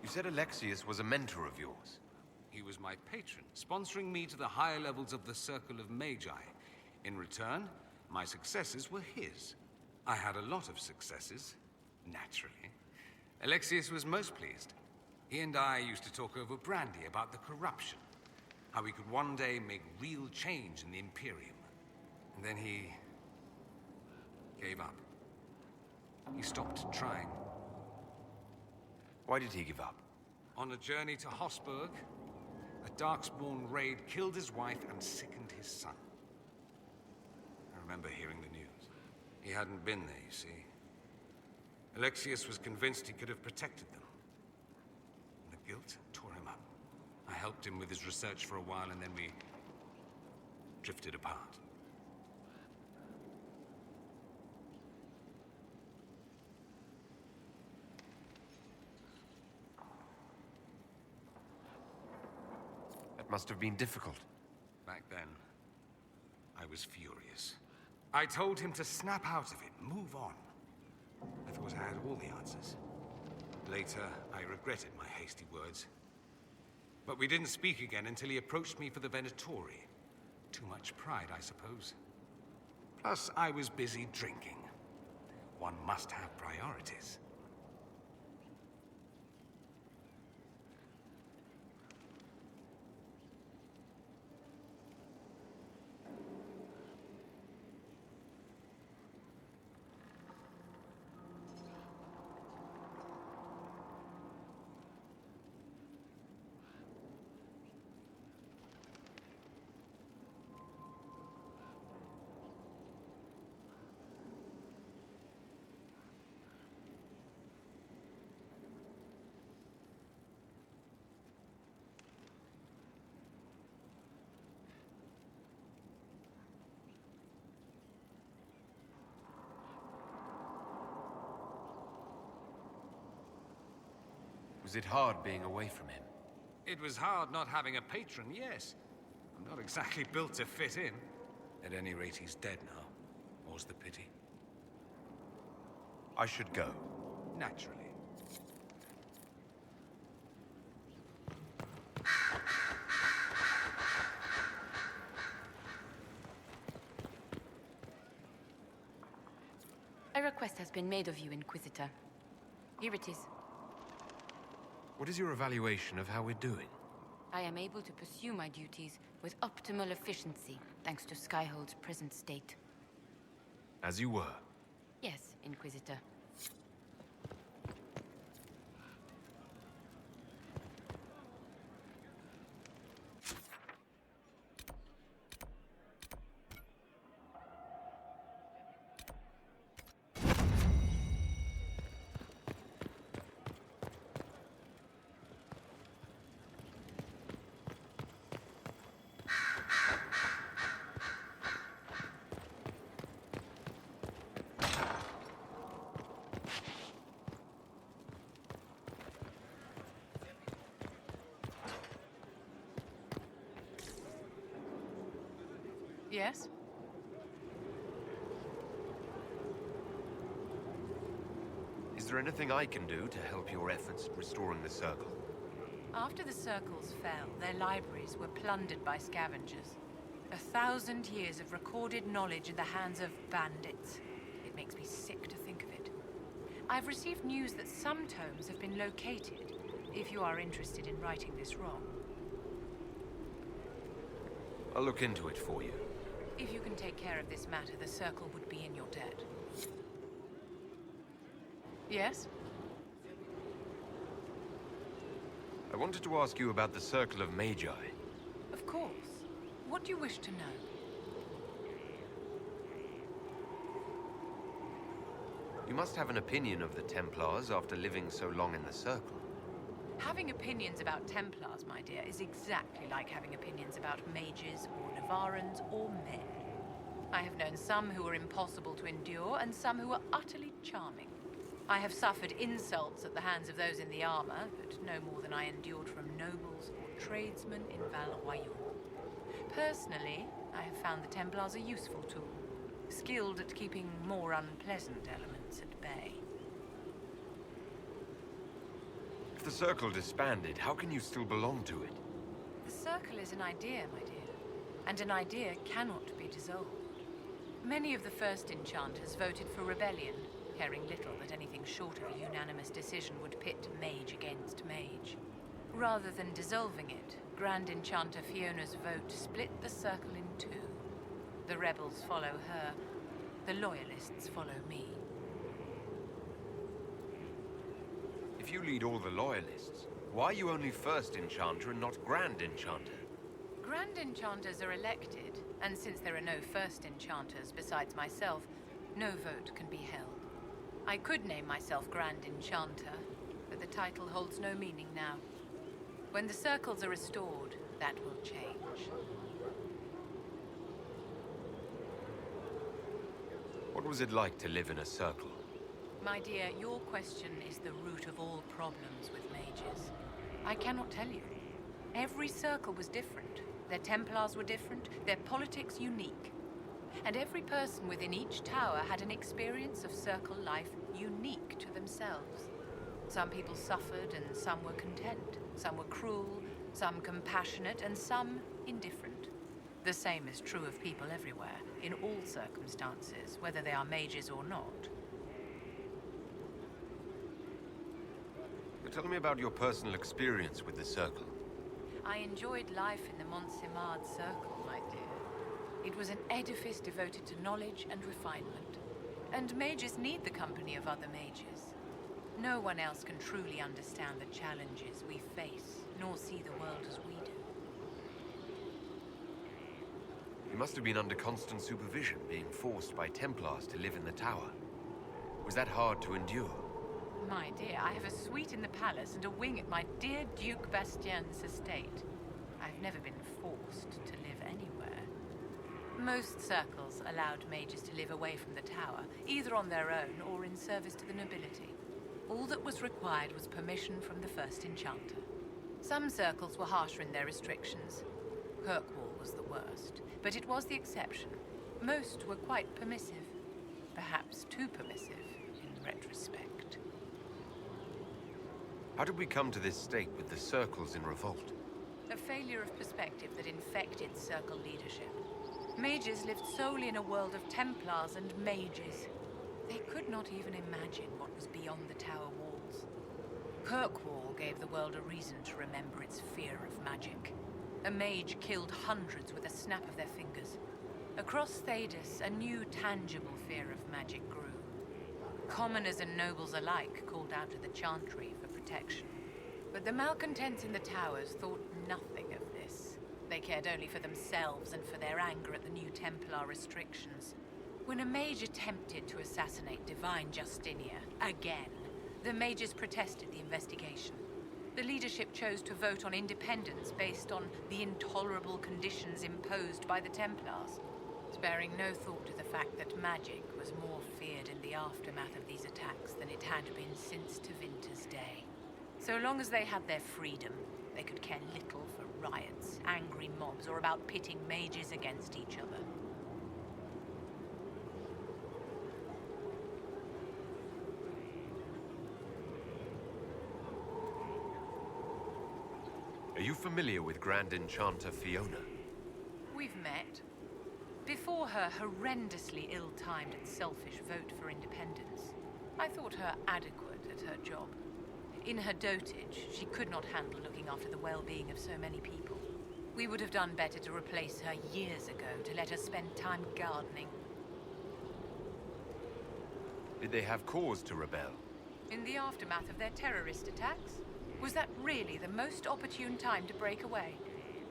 You said Alexius was a mentor of yours. He was my patron, sponsoring me to the higher levels of the Circle of Magi. In return, my successes were his. I had a lot of successes, naturally. Alexius was most pleased. He and I used to talk over brandy about the corruption, how we could one day make real change in the Imperium. And then he gave up. He stopped trying. Why did he give up? On a journey to Hossberg, a Darkspawn raid killed his wife and sickened his son. I remember hearing the news. He hadn't been there, you see. Alexius was convinced he could have protected them. And the guilt tore him up. I helped him with his research for a while, and then we drifted apart. That must have been difficult. Back then, I was furious. I told him to snap out of it, move on. I thought I had all the answers. Later, I regretted my hasty words. But we didn't speak again until he approached me for the Venatori. Too much pride, I suppose. Plus, I was busy drinking. One must have priorities. Was it hard being away from him? It was hard not having a patron, yes. I'm not exactly built to fit in. At any rate, he's dead now. More's the pity. I should go. Naturally. A request has been made of you, Inquisitor. Here it is. What is your evaluation of how we're doing? I am able to pursue my duties with optimal efficiency, thanks to Skyhold's present state. As you were. Yes, Inquisitor. Yes? Is there anything I can do to help your efforts in restoring the Circle? After the Circles fell, their libraries were plundered by scavengers. 1,000 years of recorded knowledge in the hands of bandits. It makes me sick to think of it. I've received news that some tomes have been located, if you are interested in righting this wrong. I'll look into it for you. If you can take care of this matter, the Circle would be in your debt. Yes? I wanted to ask you about the Circle of Magi. Of course. What do you wish to know? You must have an opinion of the Templars after living so long in the Circle. Having opinions about Templars, my dear, is exactly like having opinions about mages or Navarans or men. I have known some who were impossible to endure and some who were utterly charming. I have suffered insults at the hands of those in the armor, but no more than I endured from nobles or tradesmen in Val Royaux. Personally, I have found the Templars a useful tool, skilled at keeping more unpleasant elements at bay. If the Circle disbanded, how can you still belong to it? The Circle is an idea, my dear, and an idea cannot be dissolved. Many of the first enchanters voted for rebellion, caring little that anything short of a unanimous decision would pit mage against mage. Rather than dissolving it, Grand Enchanter Fiona's vote split the Circle in two. The rebels follow her, the loyalists follow me. If you lead all the Loyalists, why are you only First Enchanter and not Grand Enchanter? Grand Enchanters are elected, and since there are no First Enchanters besides myself, no vote can be held. I could name myself Grand Enchanter, but the title holds no meaning now. When the Circles are restored, that will change. What was it like to live in a Circle? My dear, your question is the root of all problems with mages. I cannot tell you. Every Circle was different. Their Templars were different, their politics unique. And every person within each tower had an experience of Circle life unique to themselves. Some people suffered and some were content. Some were cruel, some compassionate, and some indifferent. The same is true of people everywhere, in all circumstances, whether they are mages or not. But tell me about your personal experience with the Circle. I enjoyed life in the Montsimard Circle, my dear. It was an edifice devoted to knowledge and refinement. And mages need the company of other mages. No one else can truly understand the challenges we face, nor see the world as we do. You must have been under constant supervision, being forced by Templars to live in the tower. Was that hard to endure? My dear, I have a suite in the palace and a wing at my dear Duke Bastien's estate. I've never been forced to live anywhere. Most circles allowed mages to live away from the tower, either on their own or in service to the nobility. All that was required was permission from the first enchanter. Some circles were harsher in their restrictions. Kirkwall was the worst, but it was the exception. Most were quite permissive. Perhaps too permissive in retrospect. How did we come to this state with the Circles in revolt? A failure of perspective that infected Circle leadership. Mages lived solely in a world of Templars and mages. They could not even imagine what was beyond the tower walls. Kirkwall gave the world a reason to remember its fear of magic. A mage killed hundreds with a snap of their fingers. Across Thedas, a new tangible fear of magic grew. Commoners and nobles alike called out to the Chantry for protection. But the malcontents in the towers thought nothing of this. They cared only for themselves and for their anger at the new Templar restrictions. When a mage attempted to assassinate Divine Justinia, again, the mages protested the investigation. The leadership chose to vote on independence based on the intolerable conditions imposed by the Templars, sparing no thought to the fact that magic was more feared in the aftermath of these attacks than it had been since Tevinter's day. So long as they had their freedom, they could care little for riots, angry mobs, or about pitting mages against each other. familiar with Grand Enchanter Fiona? We've met. Before her horrendously ill-timed and selfish vote for independence, I thought her adequate at her job. In her dotage, she could not handle looking after the well-being of so many people. We would have done better to replace her years ago, to let her spend time gardening. Did they have cause to rebel? In the aftermath of their terrorist attacks? Was that really the most opportune time to break away?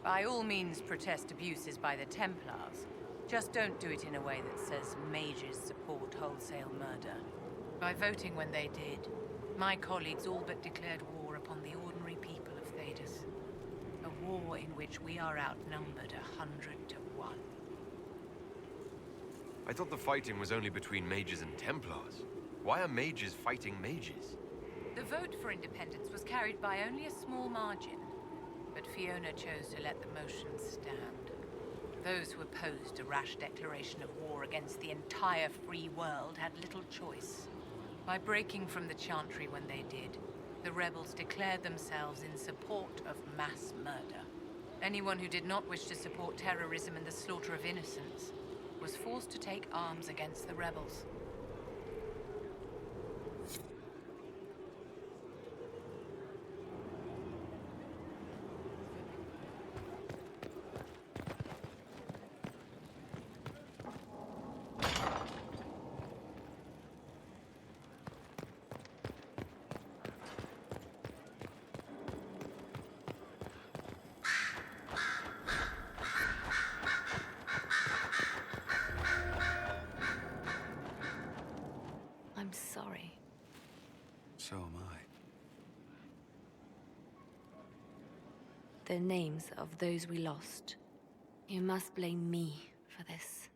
By all means, protest abuses by the Templars. Just don't do it in a way that says mages support wholesale murder. By voting when they did, my colleagues all but declared war upon the ordinary people of Thedas. A war in which we are outnumbered 100 to 1. I thought the fighting was only between mages and Templars. Why are mages fighting mages? The vote for independence was carried by only a small margin, but Fiona chose to let the motion stand. Those who opposed a rash declaration of war against the entire free world had little choice. By breaking from the Chantry when they did, the rebels declared themselves in support of mass murder. Anyone who did not wish to support terrorism and the slaughter of innocents was forced to take arms against the rebels. I'm sorry. So am I. The names of those we lost. You must blame me for this.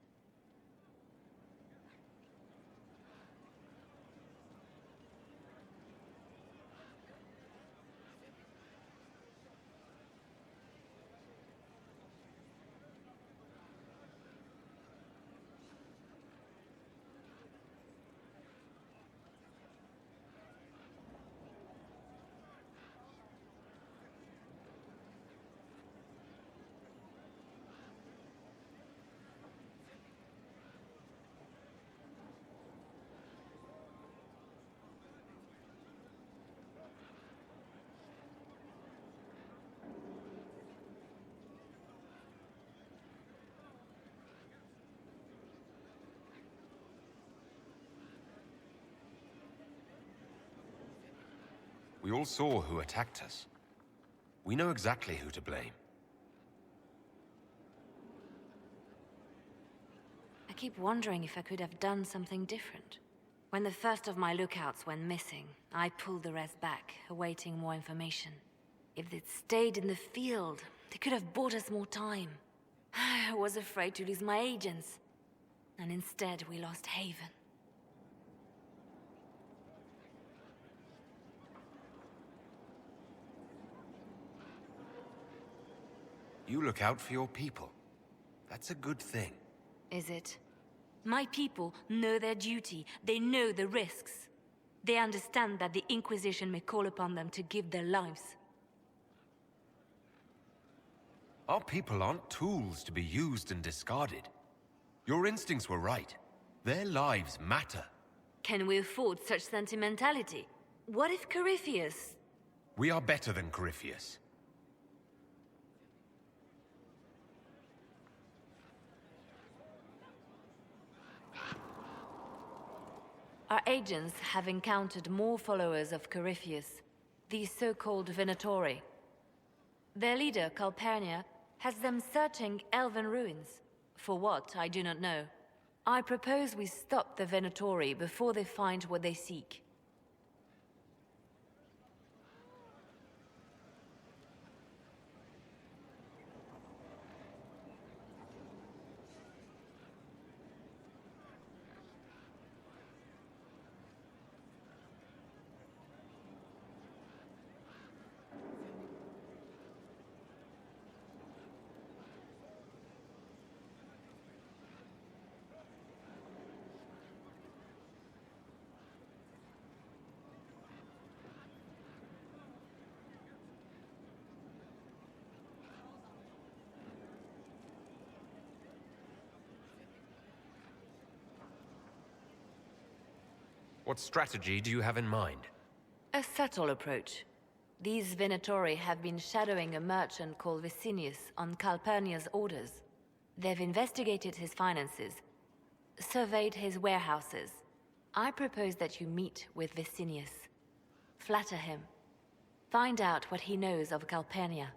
We all saw who attacked us. We know exactly who to blame. I keep wondering if I could have done something different. When the first of my lookouts went missing, I pulled the rest back, awaiting more information. If they'd stayed in the field, they could have bought us more time. I was afraid to lose my agents. And instead, we lost Haven. You look out for your people. That's a good thing. Is it? My people know their duty. They know the risks. They understand that the Inquisition may call upon them to give their lives. Our people aren't tools to be used and discarded. Your instincts were right. Their lives matter. Can we afford such sentimentality? What if Corypheus... We are better than Corypheus. Our agents have encountered more followers of Corypheus, these so-called Venatori. Their leader, Calpurnia, has them searching elven ruins. For what, I do not know. I propose we stop the Venatori before they find what they seek. What strategy do you have in mind? A subtle approach. These Venatori have been shadowing a merchant called Vicinius on Calpurnia's orders. They've investigated his finances, surveyed his warehouses. I propose that you meet with Vicinius. Flatter him. Find out what he knows of Calpurnia.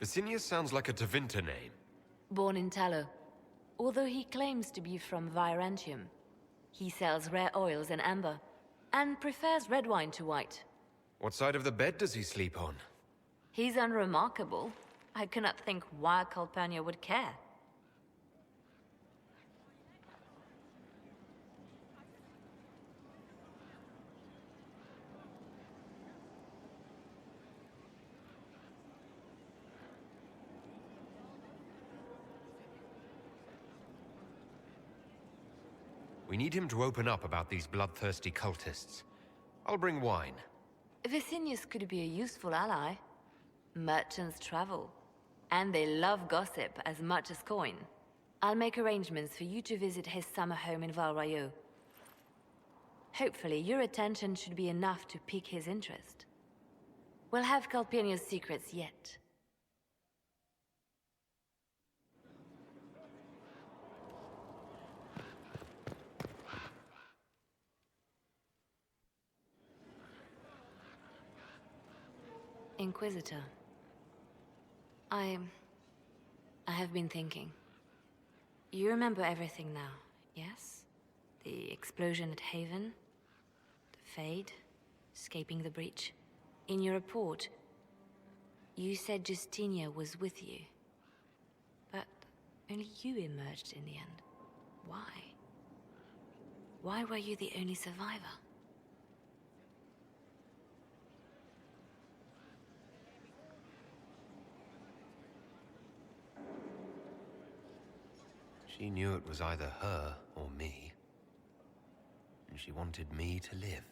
Vicinius sounds like a Tevinter name. Born in Tallow. Although he claims to be from Virantium, he sells rare oils and amber, and prefers red wine to white. What side of the bed does he sleep on? He's unremarkable. I cannot think why Calpurnia would care. We need him to open up about these bloodthirsty cultists. I'll bring wine. Vicinius could be a useful ally. Merchants travel, and they love gossip as much as coin. I'll make arrangements for you to visit his summer home in Val Royeaux. Hopefully, your attention should be enough to pique his interest. We'll have Calpurnia's secrets yet. Inquisitor. I have been thinking. You remember everything now, yes? The explosion at Haven, the Fade, escaping the breach. In your report, you said Justinia was with you. But only you emerged in the end. Why? Why were you the only survivor? She knew it was either her or me. And she wanted me to live.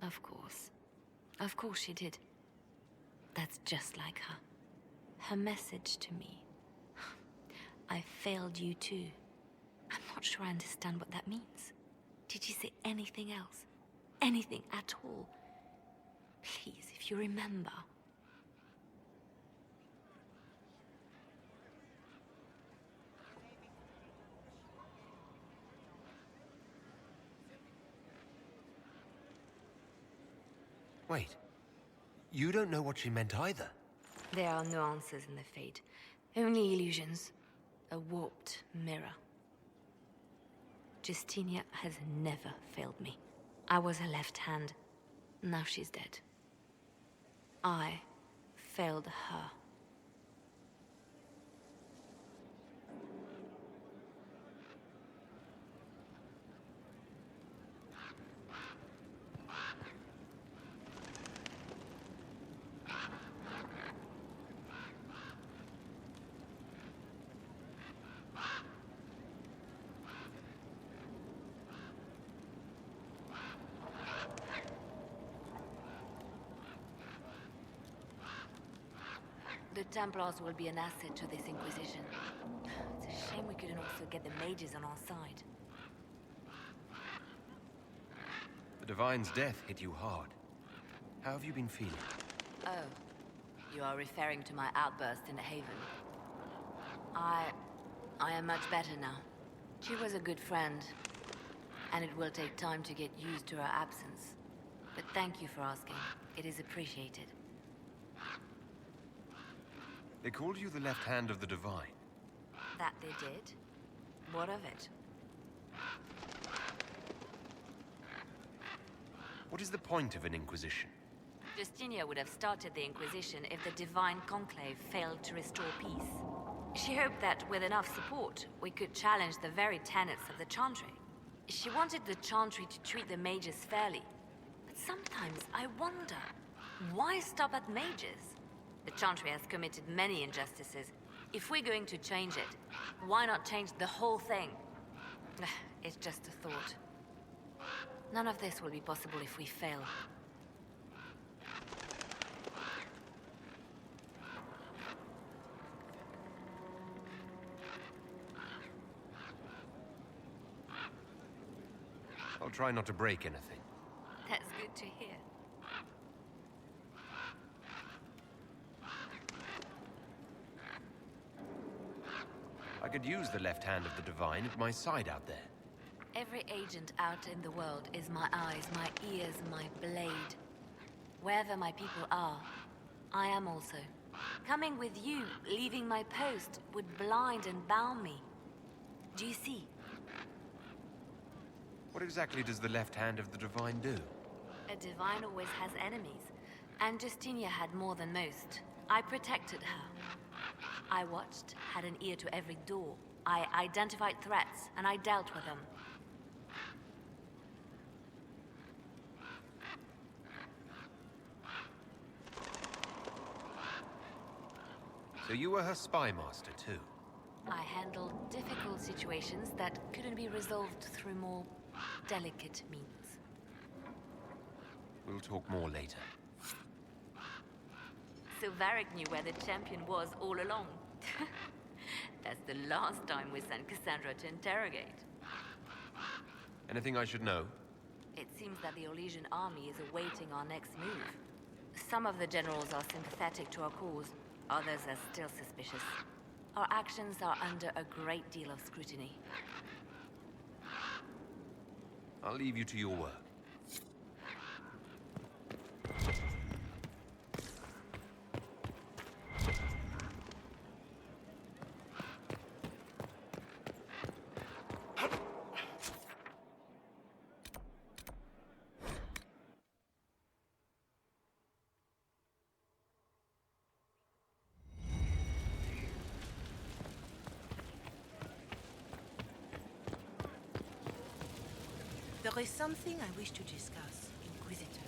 Of course. Of course she did. That's just like her. Her message to me. I failed you too. I'm not sure I understand what that means. Did she say anything else? Anything at all? Please, if you remember. Wait. You don't know what she meant either? There are no answers in the Fate. Only illusions. A warped mirror. Justinia has never failed me. I was her left hand. Now she's dead. I failed her. The Templars will be an asset to this Inquisition. It's a shame we couldn't also get the mages on our side. The Divine's death hit you hard. How have you been feeling? Oh, you are referring to my outburst in Haven. I am much better now. She was a good friend, and it will take time to get used to her absence. But thank you for asking. It is appreciated. They called you the left hand of the Divine. That they did? What of it? What is the point of an Inquisition? Justinia would have started the Inquisition if the Divine Conclave failed to restore peace. She hoped that with enough support, we could challenge the very tenets of the Chantry. She wanted the Chantry to treat the mages fairly, but sometimes I wonder, why stop at mages? The Chantry has committed many injustices. If we're going to change it, why not change the whole thing? It's just a thought. None of this will be possible if we fail. I'll try not to break anything. That's good to hear. I could use the left hand of the Divine at my side out there. Every agent out in the world is my eyes, my ears, my blade. Wherever my people are, I am also. Coming with you, leaving my post, would blind and bound me. Do you see? What exactly does the left hand of the Divine do? A divine always has enemies, and Justinia had more than most. I protected her. I watched, had an ear to every door. I identified threats, and I dealt with them. So you were her spy master, too? I handled difficult situations that couldn't be resolved through more delicate means. We'll talk more later. So Varric knew where the champion was all along. That's the last time we sent Cassandra to interrogate. Anything I should know? It seems that the Orlesian army is awaiting our next move. Some of the generals are sympathetic to our cause, others are still suspicious. Our actions are under a great deal of scrutiny. I'll leave you to your work. There is something I wish to discuss, Inquisitor.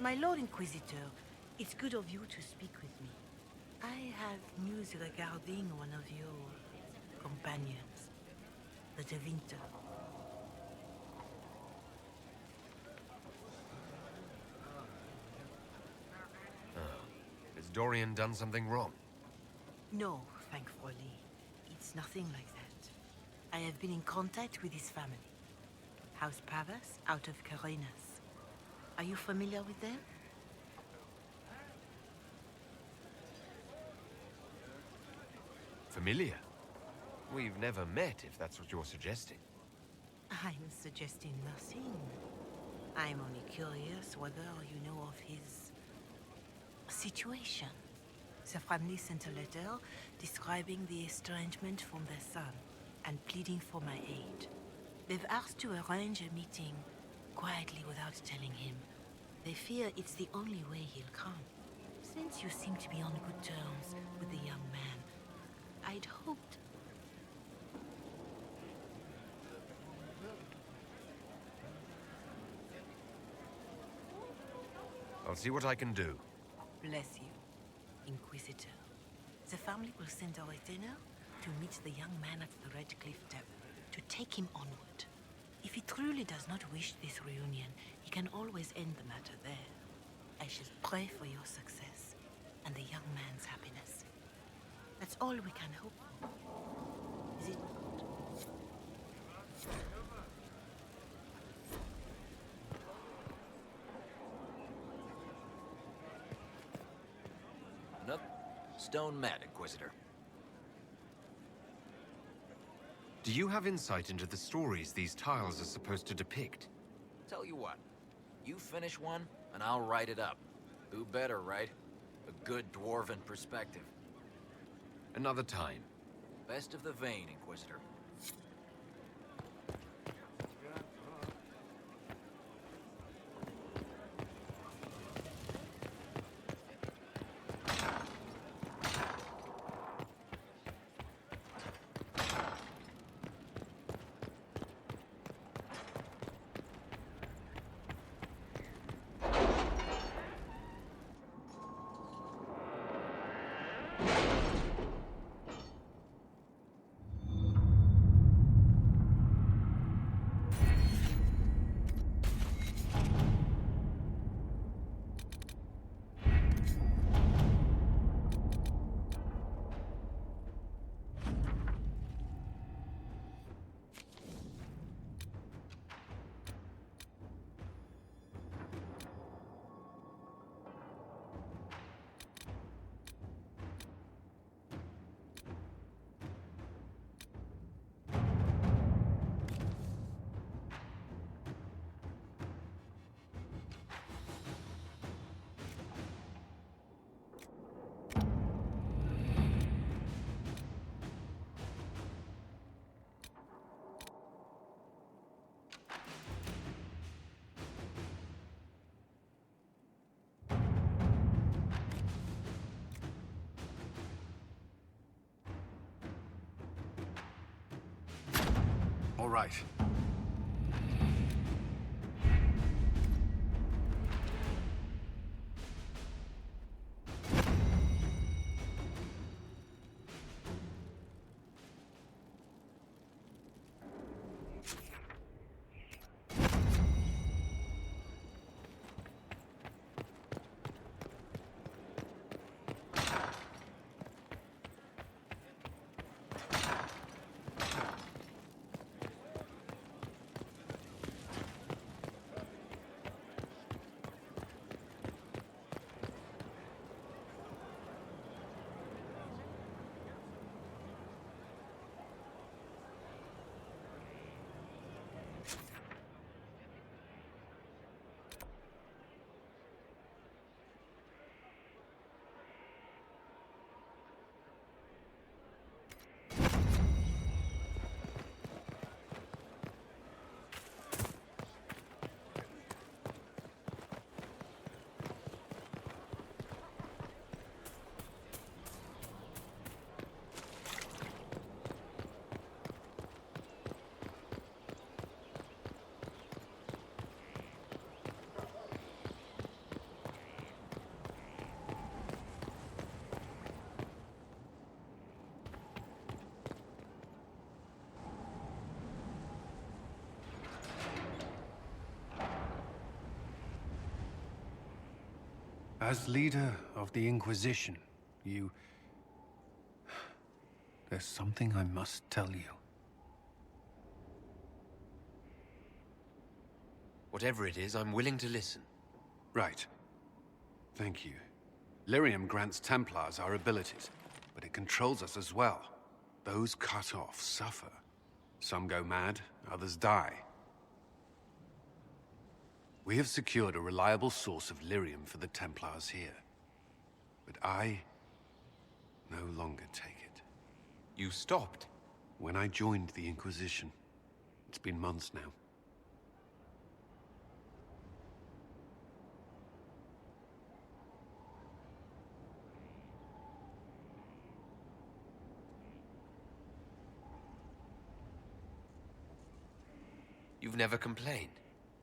My Lord Inquisitor, it's good of you to speak with me. I have news regarding one of your companions, the Devinter. Has Dorian done something wrong? No, thankfully. It's nothing like that. I have been in contact with his family. House Pavas, out of Carenas. Are you familiar with them? Familiar? We've never met, if that's what you're suggesting. I'm suggesting nothing. I'm only curious whether you know of his situation. The family sent a letter describing the estrangement from their son and pleading for my aid. They've asked to arrange a meeting quietly without telling him. They fear it's the only way he'll come. Since you seem to be on good terms with the young man, I'd hoped... I'll see what I can do. Bless you, Inquisitor. The family will send a retainer to meet the young man at the Red Cliff Tavern, to take him onward. If he truly does not wish this reunion, he can always end the matter there. I shall pray for your success and the young man's happiness. That's all we can hope for. Is it not? Nope. Stone mad, Inquisitor. Do you have insight into the stories these tiles are supposed to depict? Tell you what, you finish one, and I'll write it up. Who better, right? A good dwarven perspective. Another time. Best of the vein, Inquisitor. right. As leader of the Inquisition, you... There's something I must tell you. Whatever it is, I'm willing to listen. Right. Thank you. Lyrium grants Templars our abilities, but it controls us as well. Those cut off suffer. Some go mad, others die. We have secured a reliable source of lyrium for the Templars here. But I no longer take it. You stopped? When I joined the Inquisition. It's been months now. You've never complained.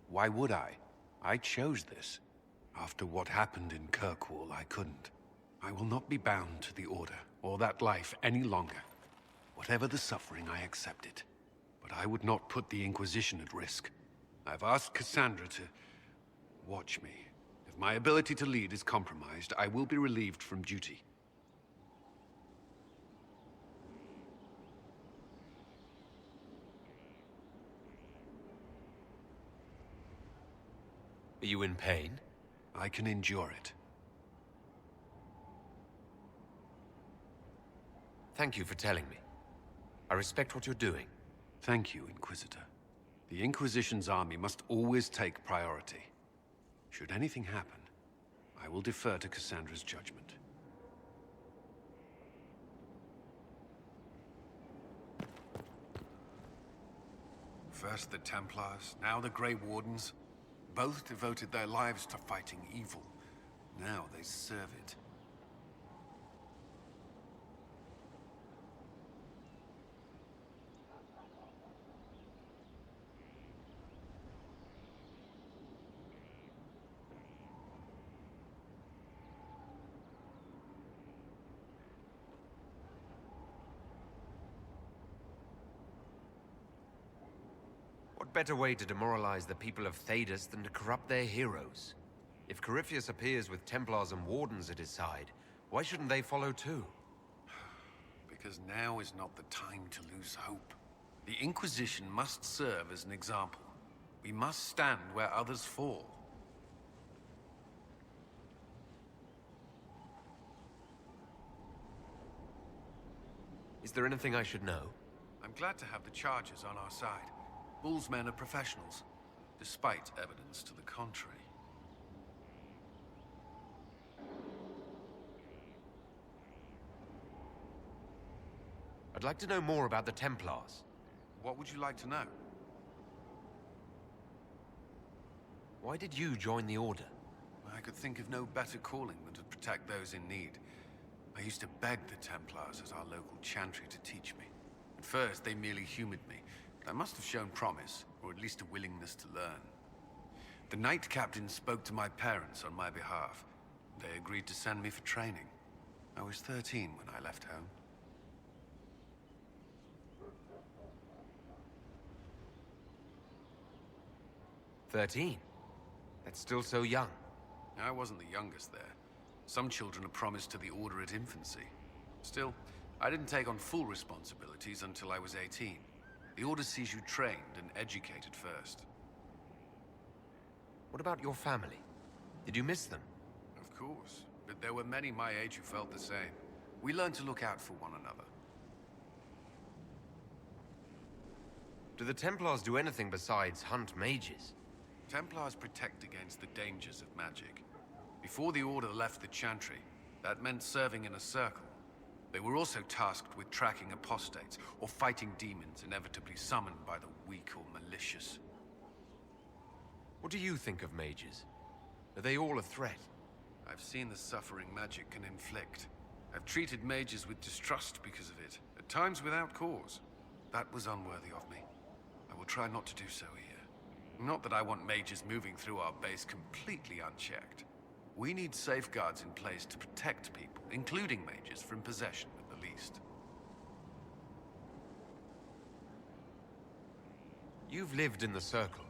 Why would I? I chose this. After what happened in Kirkwall, I couldn't. I will not be bound to the Order, or that life any longer. Whatever the suffering, I accept it. But I would not put the Inquisition at risk. I've asked Cassandra to... watch me. If my ability to lead is compromised, I will be relieved from duty. Are you in pain? I can endure it. Thank you for telling me. I respect what you're doing. Thank you, Inquisitor. The Inquisition's army must always take priority. Should anything happen, I will defer to Cassandra's judgment. First the Templars, now the Grey Wardens. Both devoted their lives to fighting evil. Now they serve it. What better way to demoralize the people of Thedas than to corrupt their heroes? If Corypheus appears with Templars and Wardens at his side, why shouldn't they follow too? Because now is not the time to lose hope. The Inquisition must serve as an example. We must stand where others fall. Is there anything I should know? I'm glad to have the Chargers on our side. Bull's men are professionals, despite evidence to the contrary. I'd like to know more about the Templars. What would you like to know? Why did you join the Order? I could think of no better calling than to protect those in need. I used to beg the Templars as our local chantry to teach me. At first, they merely humored me, I must have shown promise, or at least a willingness to learn. The Knight Captain spoke to my parents on my behalf. They agreed to send me for training. I was 13 when I left home. "13? That's still so young. I wasn't the youngest there. Some children are promised to the Order at infancy. Still, I didn't take on full responsibilities until I was 18. The Order sees you trained and educated first. What about your family? Did you miss them? Of course, but there were many my age who felt the same. We learned to look out for one another. Do the Templars do anything besides hunt mages? Templars protect against the dangers of magic. Before the Order left the Chantry, that meant serving in a circle. They were also tasked with tracking apostates, or fighting demons inevitably summoned by the weak or malicious. What do you think of mages? Are they all a threat? I've seen the suffering magic can inflict. I've treated mages with distrust because of it, at times without cause. That was unworthy of me. I will try not to do so here. Not that I want mages moving through our base completely unchecked. We need safeguards in place to protect people, including mages, from possession at the least. You've lived in the Circle.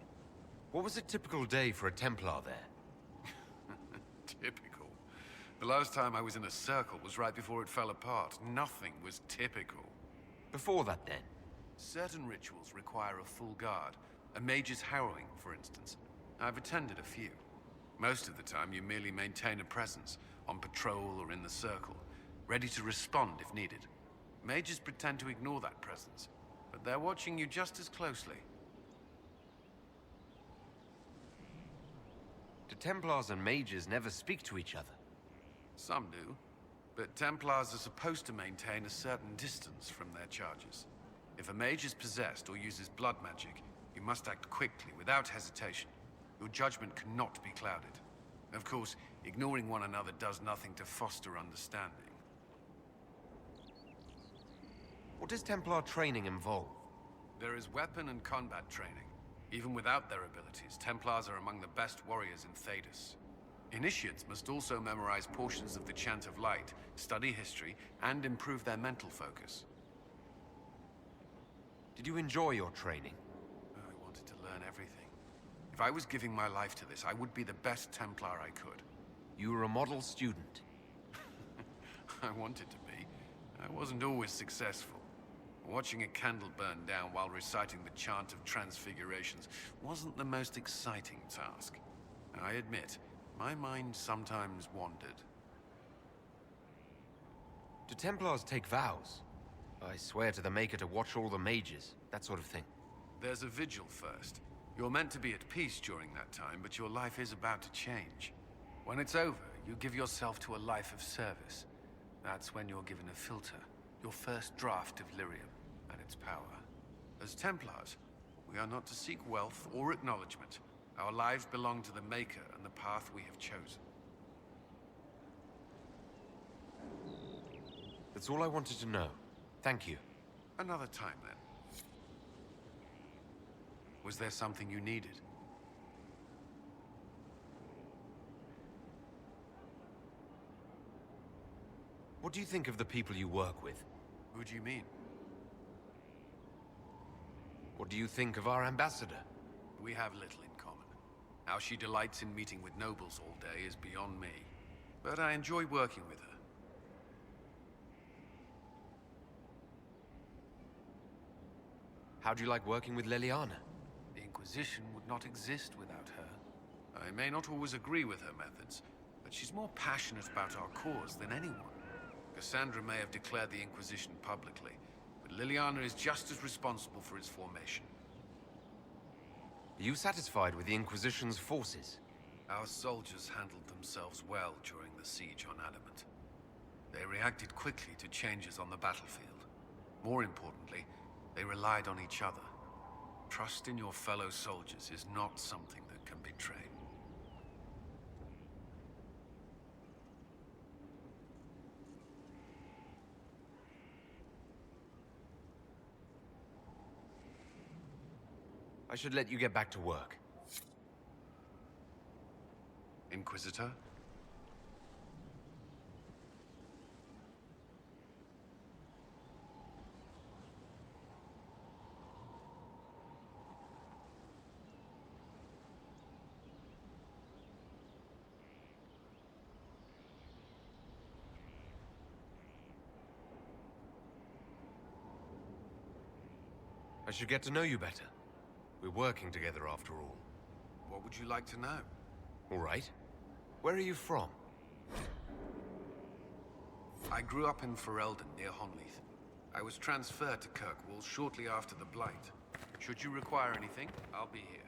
What was a typical day for a Templar there? Typical? The last time I was in a circle was right before it fell apart. Nothing was typical. Before that, then? Certain rituals require a full guard. A mage's harrowing, for instance. I've attended a few. Most of the time, you merely maintain a presence, on patrol or in the circle, ready to respond if needed. Mages pretend to ignore that presence, but they're watching you just as closely. Do Templars and mages never speak to each other? Some do, but Templars are supposed to maintain a certain distance from their charges. If a mage is possessed or uses blood magic, you must act quickly, without hesitation. Your judgment cannot be clouded. Of course, ignoring one another does nothing to foster understanding. What does Templar training involve? There is weapon and combat training. Even without their abilities, Templars are among the best warriors in Thedas. Initiates must also memorize portions of the Chant of Light, study history, and improve their mental focus. Did you enjoy your training? I wanted to learn everything. If I was giving my life to this, I would be the best Templar I could. You were a model student. I wanted to be. I wasn't always successful. Watching a candle burn down while reciting the Chant of Transfigurations wasn't the most exciting task. I admit, my mind sometimes wandered. Do Templars take vows? I swear to the Maker to watch all the mages, that sort of thing. There's a vigil first. You're meant to be at peace during that time, but your life is about to change. When it's over, you give yourself to a life of service. That's when you're given a filter, your first draft of lyrium and its power. As Templars, we are not to seek wealth or acknowledgement. Our lives belong to the Maker and the path we have chosen. That's all I wanted to know. Thank you. Another time, then. Was there something you needed? What do you think of the people you work with? Who do you mean? What do you think of our ambassador? We have little in common. How she delights in meeting with nobles all day is beyond me. But I enjoy working with her. How do you like working with Leliana? The Inquisition would not exist without her. I may not always agree with her methods, but she's more passionate about our cause than anyone. Cassandra may have declared the Inquisition publicly, but Leliana is just as responsible for its formation. Are you satisfied with the Inquisition's forces? Our soldiers handled themselves well during the siege on Adamant. They reacted quickly to changes on the battlefield. More importantly, they relied on each other. Trust in your fellow soldiers is not something that can be trained. I should let you get back to work. Inquisitor? I should get to know you better. We're working together after all. What would you like to know? All right. Where are you from? I grew up in Ferelden, near Honleath. I was transferred to Kirkwall shortly after the Blight. Should you require anything, I'll be here.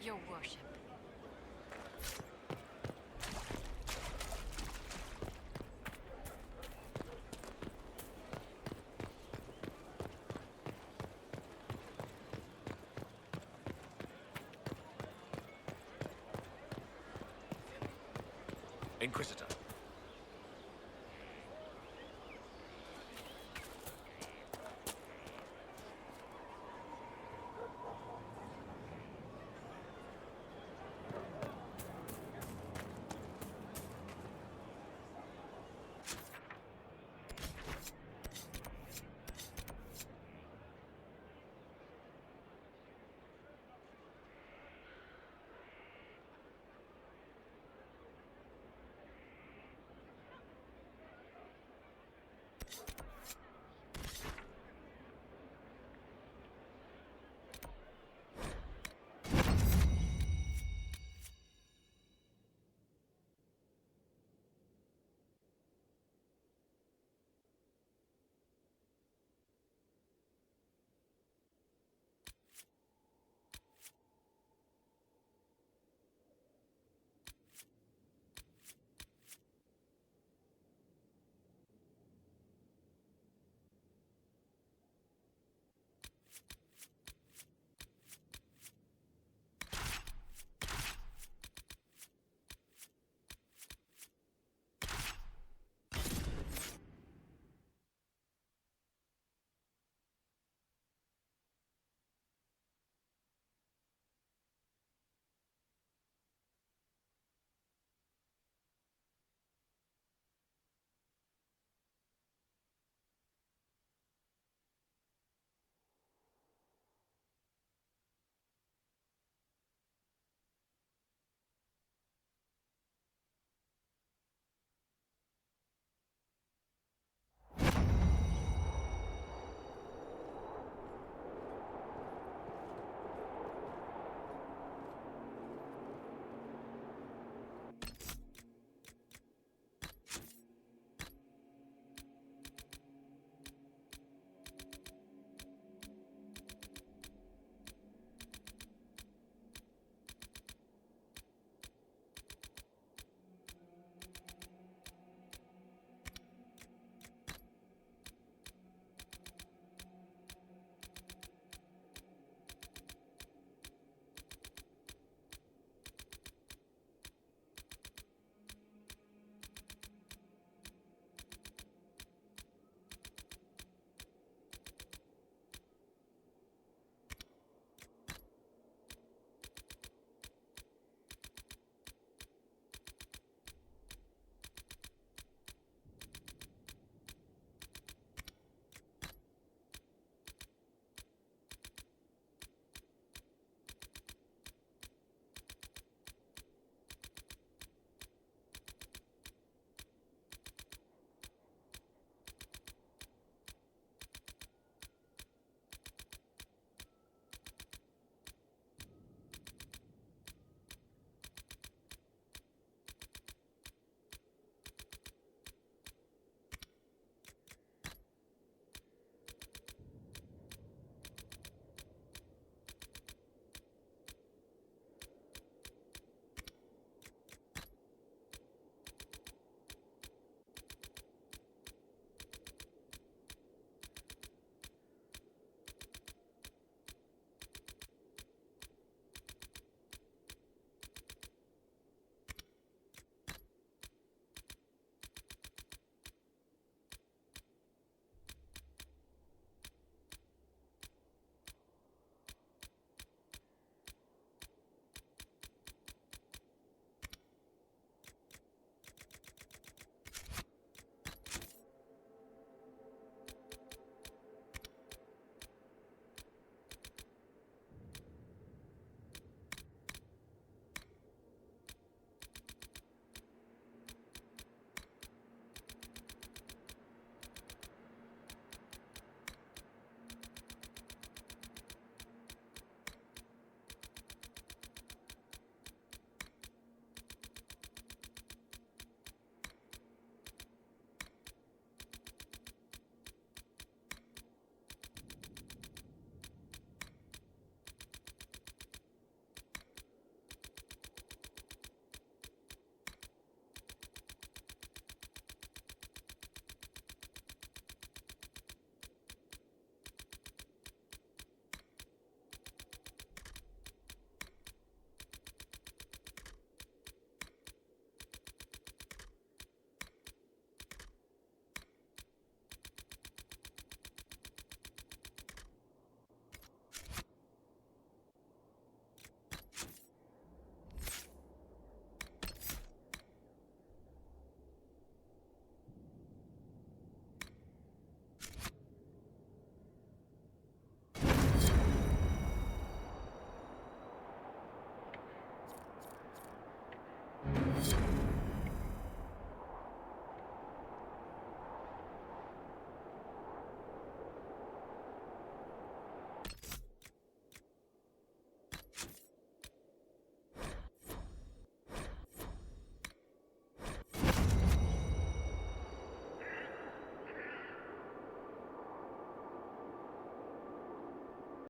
Your worship. Inquisitor.